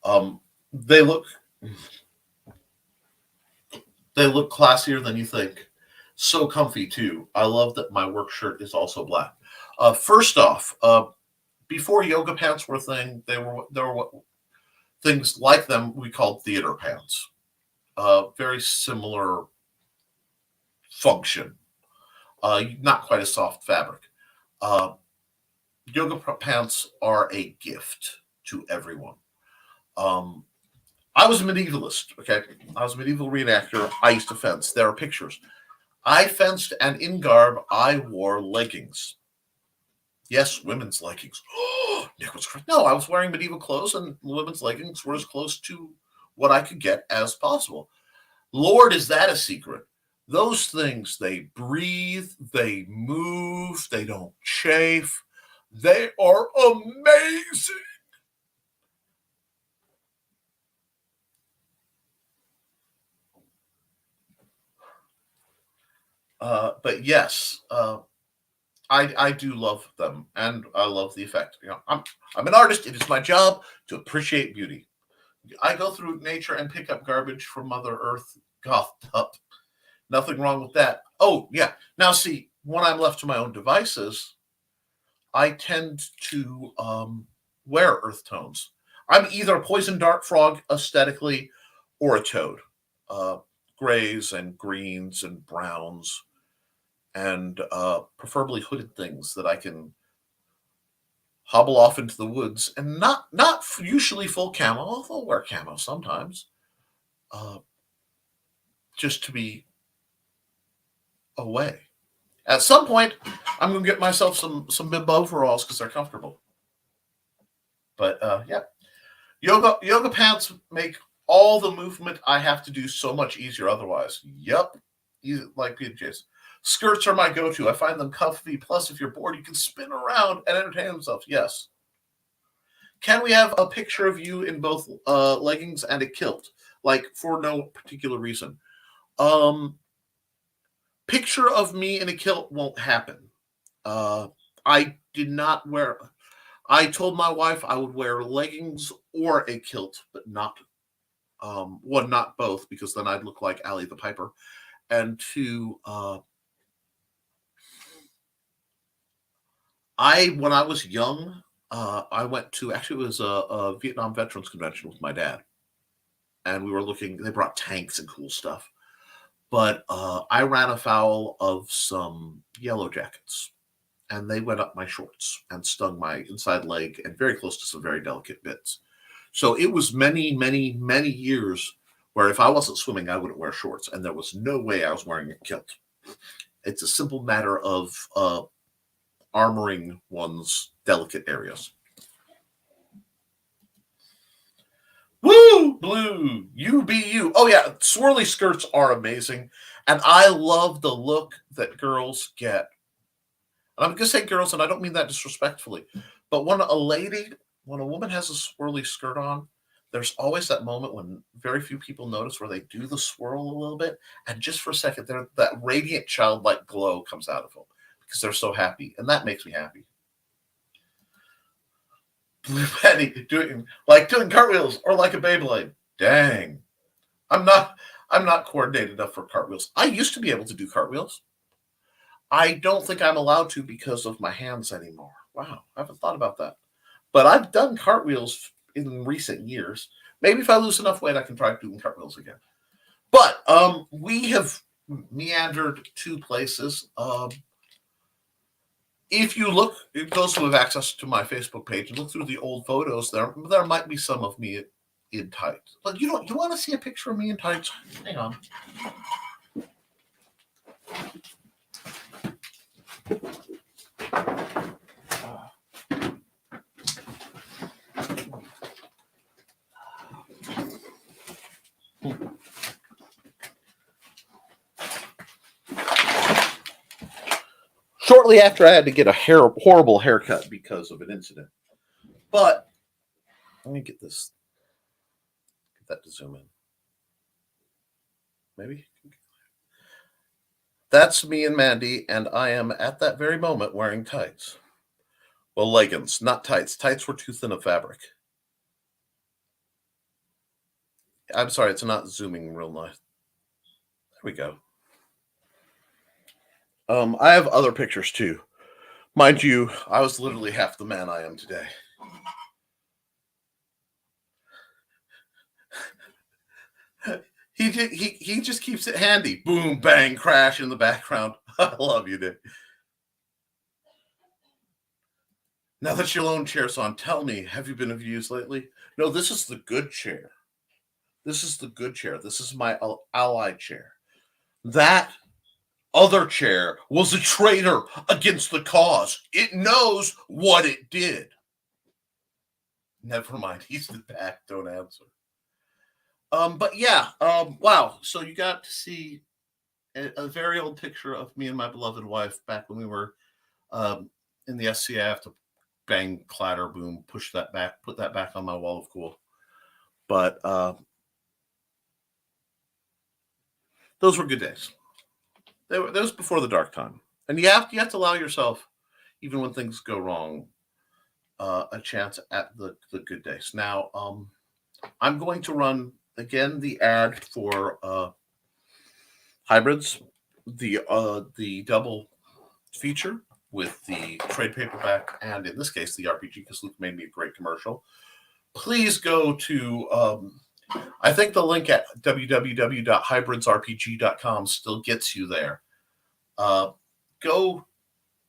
They look classier than you think. So comfy too. I love that my work shirt is also black. First off, before yoga pants were a thing, there were things like them we called theater pants. Very similar function. Not quite a soft fabric. Yoga pants are a gift to everyone. I was a medievalist, okay? I was a medieval reenactor. I used to fence. There are pictures. I fenced, and in garb, I wore leggings. Yes, women's leggings. Nick was correct. No, I was wearing medieval clothes, and women's leggings were as close to what I could get as possible. Lord, is that a secret? Those things, they breathe, they move, they don't chafe. They are amazing. But yes, I do love them, and I love the effect. You know, I'm an artist. It is my job to appreciate beauty. I go through nature and pick up garbage from Mother Earth, gothed up. Nothing wrong with that. Oh yeah. Now see, when I'm left to my own devices, I tend to wear earth tones. I'm either a poison dart frog aesthetically, or a toad. Grays and greens and browns, and preferably hooded things that I can hobble off into the woods, and not usually full camo. I'll wear camo sometimes, just to be away. At some point, I'm gonna get myself some bib overalls because they're comfortable. But yeah, yoga pants make all the movement I have to do so much easier otherwise. Yep, like PJs. Skirts are my go-to. I find them comfy. Plus, if you're bored, you can spin around and entertain yourself. Yes. Can we have a picture of you in both leggings and a kilt? Like, for no particular reason. Picture of me in a kilt won't happen. I did not wear... I told my wife I would wear leggings or a kilt, but not one, not both, because then I'd look like Allie the Piper. And two, when I was young, I went to, actually it was a Vietnam Veterans Convention with my dad. And we were looking, they brought tanks and cool stuff. But I ran afoul of some yellow jackets. And they went up my shorts and stung my inside leg and very close to some very delicate bits. So it was many, many, many years where if I wasn't swimming, I wouldn't wear shorts. And there was no way I was wearing a kilt. It's a simple matter of armoring one's delicate areas. Woo! Blue! You be you. Oh, yeah. Swirly skirts are amazing. And I love the look that girls get. And I'm going to say girls, and I don't mean that disrespectfully. But when a woman has a swirly skirt on, there's always that moment when very few people notice where they do the swirl a little bit. And just for a second, that radiant childlike glow comes out of them because they're so happy. And that makes me happy. Blue Penny doing cartwheels or like a Beyblade. Dang. I'm not coordinated enough for cartwheels. I used to be able to do cartwheels. I don't think I'm allowed to because of my hands anymore. Wow, I haven't thought about that. But I've done cartwheels in recent years. Maybe if I lose enough weight, I can try doing cartwheels again. But we have meandered two places. If you look, those who have access to my Facebook page, and look through the old photos, there might be some of me in tights. But you want to see a picture of me in tights? Hang on. Shortly after, I had to get a horrible haircut because of an incident. But let me get that to zoom in. Maybe. That's me and Mandy, and I am at that very moment wearing tights. Well, leggings, not tights. Tights were too thin of fabric. I'm sorry, it's not zooming real nice. There we go. I have other pictures too. Mind you, I was literally half the man I am today. He just keeps it handy. Boom, bang, crash in the background. I love you, Dick. Now that your loan chair's on, tell me, have you been of use lately? No, this is the good chair. This is the good chair. This is my allied chair. That other chair was a traitor against the cause. It knows what it did. Never mind. He's the back. Don't answer. But yeah, wow. So you got to see a very old picture of me and my beloved wife back when we were in the SC. I have to bang, clatter, boom, push that back, put that back on my wall of cool. But those were good days. That was before the dark time, and you have to allow yourself, even when things go wrong, a chance at the good days. Now, I'm going to run again the ad for hybrids, the double feature with the trade paperback and in this case the RPG, because Luke made me a great commercial. Please go to I think the link at www.hybridsrpg.com still gets you there. Go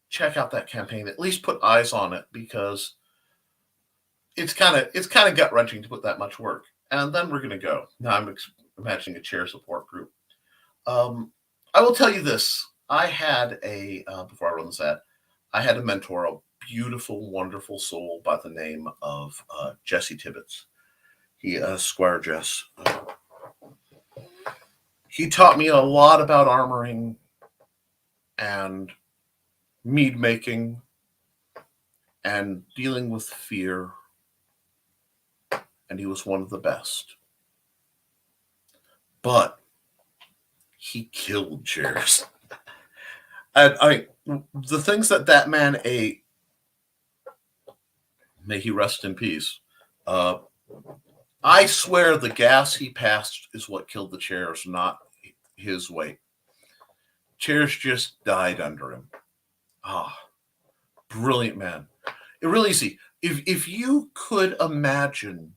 check out that campaign. At least put eyes on it, because it's kind of gut wrenching to put that much work. And then we're going to go. Now I'm imagining a chair support group. I will tell you this. I had before I run this ad, I had a mentor, a beautiful, wonderful soul by the name of Jesse Tibbetts. He, Squire Jess. He taught me a lot about armoring and mead making and dealing with fear. And he was one of the best. But he killed chairs. And the things that man ate, may he rest in peace. I swear the gas he passed is what killed the chairs, not his weight. Chairs just died under him. Brilliant man. It really easy. If you could imagine,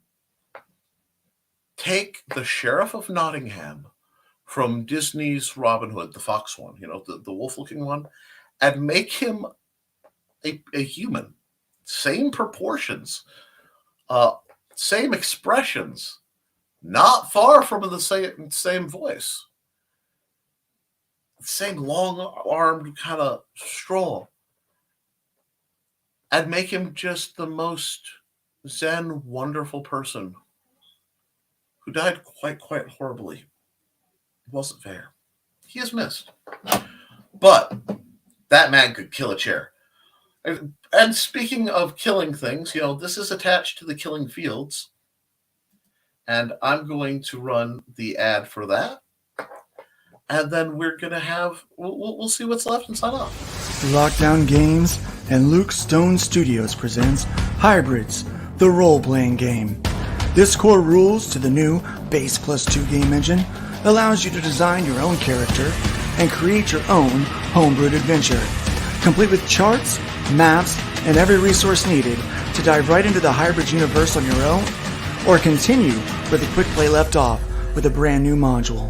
take the Sheriff of Nottingham from Disney's Robin Hood, the fox one, the wolf-looking one, and make him a human. Same proportions. Same expressions, not far from the same voice, same long-armed kind of stroll, and make him just the most zen, wonderful person who died quite horribly. It wasn't fair. He is missed. But that man could kill a chair. And speaking of killing things, this is attached to the Killing Fields. And I'm going to run the ad for that. And then we're going to we'll see what's left and sign off. Lockdown Games and Luke Stone Studios presents Hybrids, the role-playing game. This core rules to the new Base Plus 2 game engine allows you to design your own character and create your own homebrewed adventure, complete with charts, maps, and every resource needed to dive right into the Hybrids universe on your own, or continue where the quick play left off with a brand new module.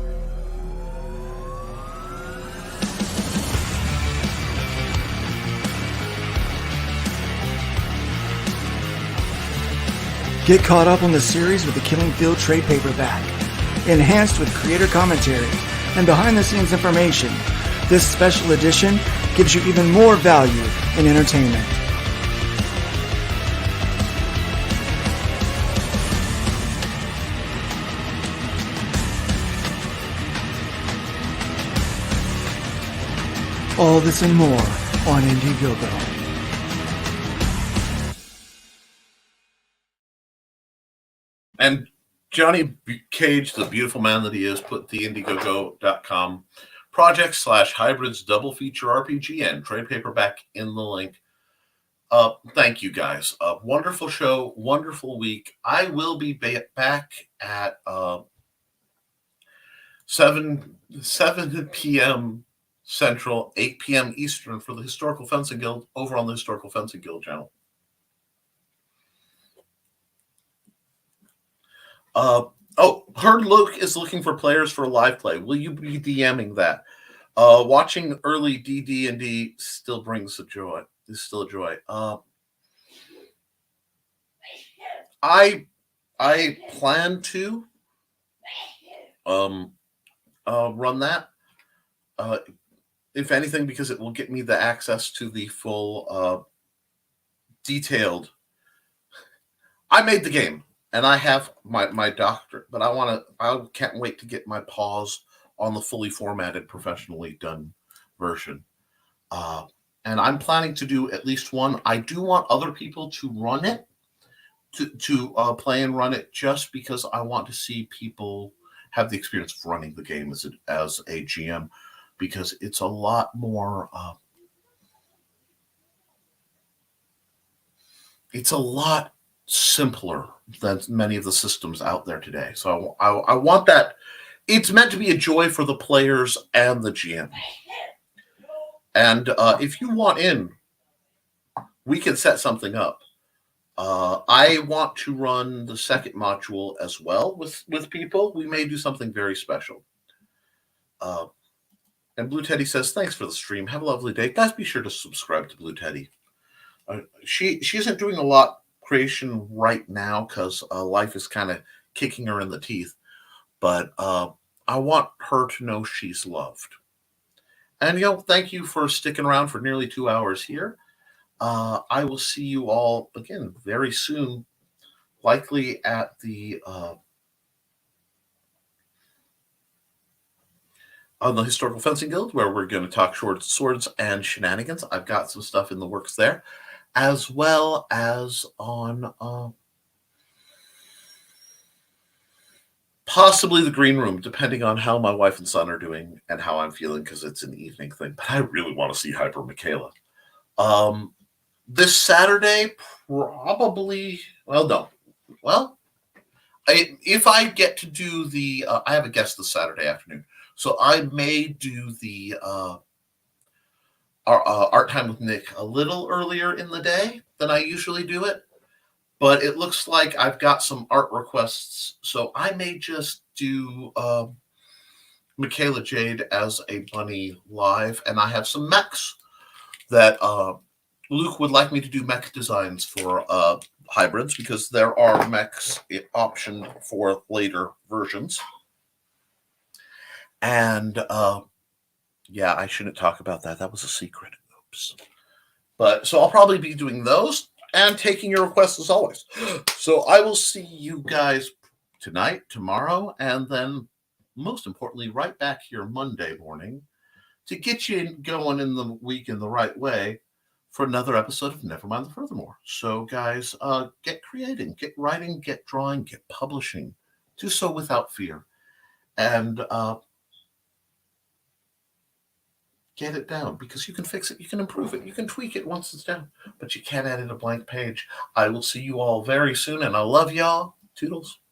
Get caught up on the series with the Killing Field trade paperback, enhanced with creator commentary and behind-the-scenes information. This special edition gives you even more value in entertainment. All this and more on Indiegogo. And Johnny Cage, the beautiful man that he is, put the Indiegogo.com project/hybrids double feature RPG and trade paperback in the link. Thank you guys. Wonderful show, wonderful week. I will be back at 7 p.m. Central, 8 p.m. Eastern for the Historical Fencing Guild over on the Historical Fencing Guild channel. Heard Luke is looking for players for live play. Will you be DMing that? Watching early DD&D still brings a joy. Is still a joy. I plan to run that. If anything, because it will get me the access to the full detailed. I made the game and I have my doctorate, but I can't wait to get my paws on the fully formatted, professionally done version. And I'm planning to do at least one. I do want other people to run it, to play and run it, just because I want to see people have the experience of running the game as a GM, because it's a lot more. It's a lot simpler than many of the systems out there today. So I want that. It's meant to be a joy for the players and the GM. And if you want in, we can set something up. I want to run the second module as well with people. We may do something very special. And Blue Teddy says, thanks for the stream. Have a lovely day. Guys, be sure to subscribe to Blue Teddy. She isn't doing a lot creation right now because life is kind of kicking her in the teeth. But I want her to know she's loved. And, thank you for sticking around for nearly 2 hours here. I will see you all again very soon, likely at the on the Historical Fencing Guild, where we're going to talk short swords and shenanigans. I've got some stuff in the works there, as well as on possibly the green room, depending on how my wife and son are doing and how I'm feeling, because it's an evening thing. But I really want to see Hyper Michaela. This Saturday, probably. Well, no. Well, if I get to do the, I have a guest this Saturday afternoon, so I may do the our art time with Nick a little earlier in the day than I usually do it. But it looks like I've got some art requests, so I may just do Michaela Jade as a bunny live, and I have some mechs that Luke would like me to do mech designs for hybrids, because there are mechs optioned for later versions. And yeah, I shouldn't talk about that. That was a secret. Oops. But so I'll probably be doing those and taking your requests as always. So I will see you guys tonight, tomorrow, and then most importantly, right back here Monday morning to get you going in the week in the right way for another episode of Nevermind the Furthermore. So guys, get creating, get writing, get drawing, get publishing. Do so without fear. And get it down, because you can fix it, you can improve it, you can tweak it once it's down, but you can't edit a blank page. I will see you all very soon, and I love y'all. Toodles.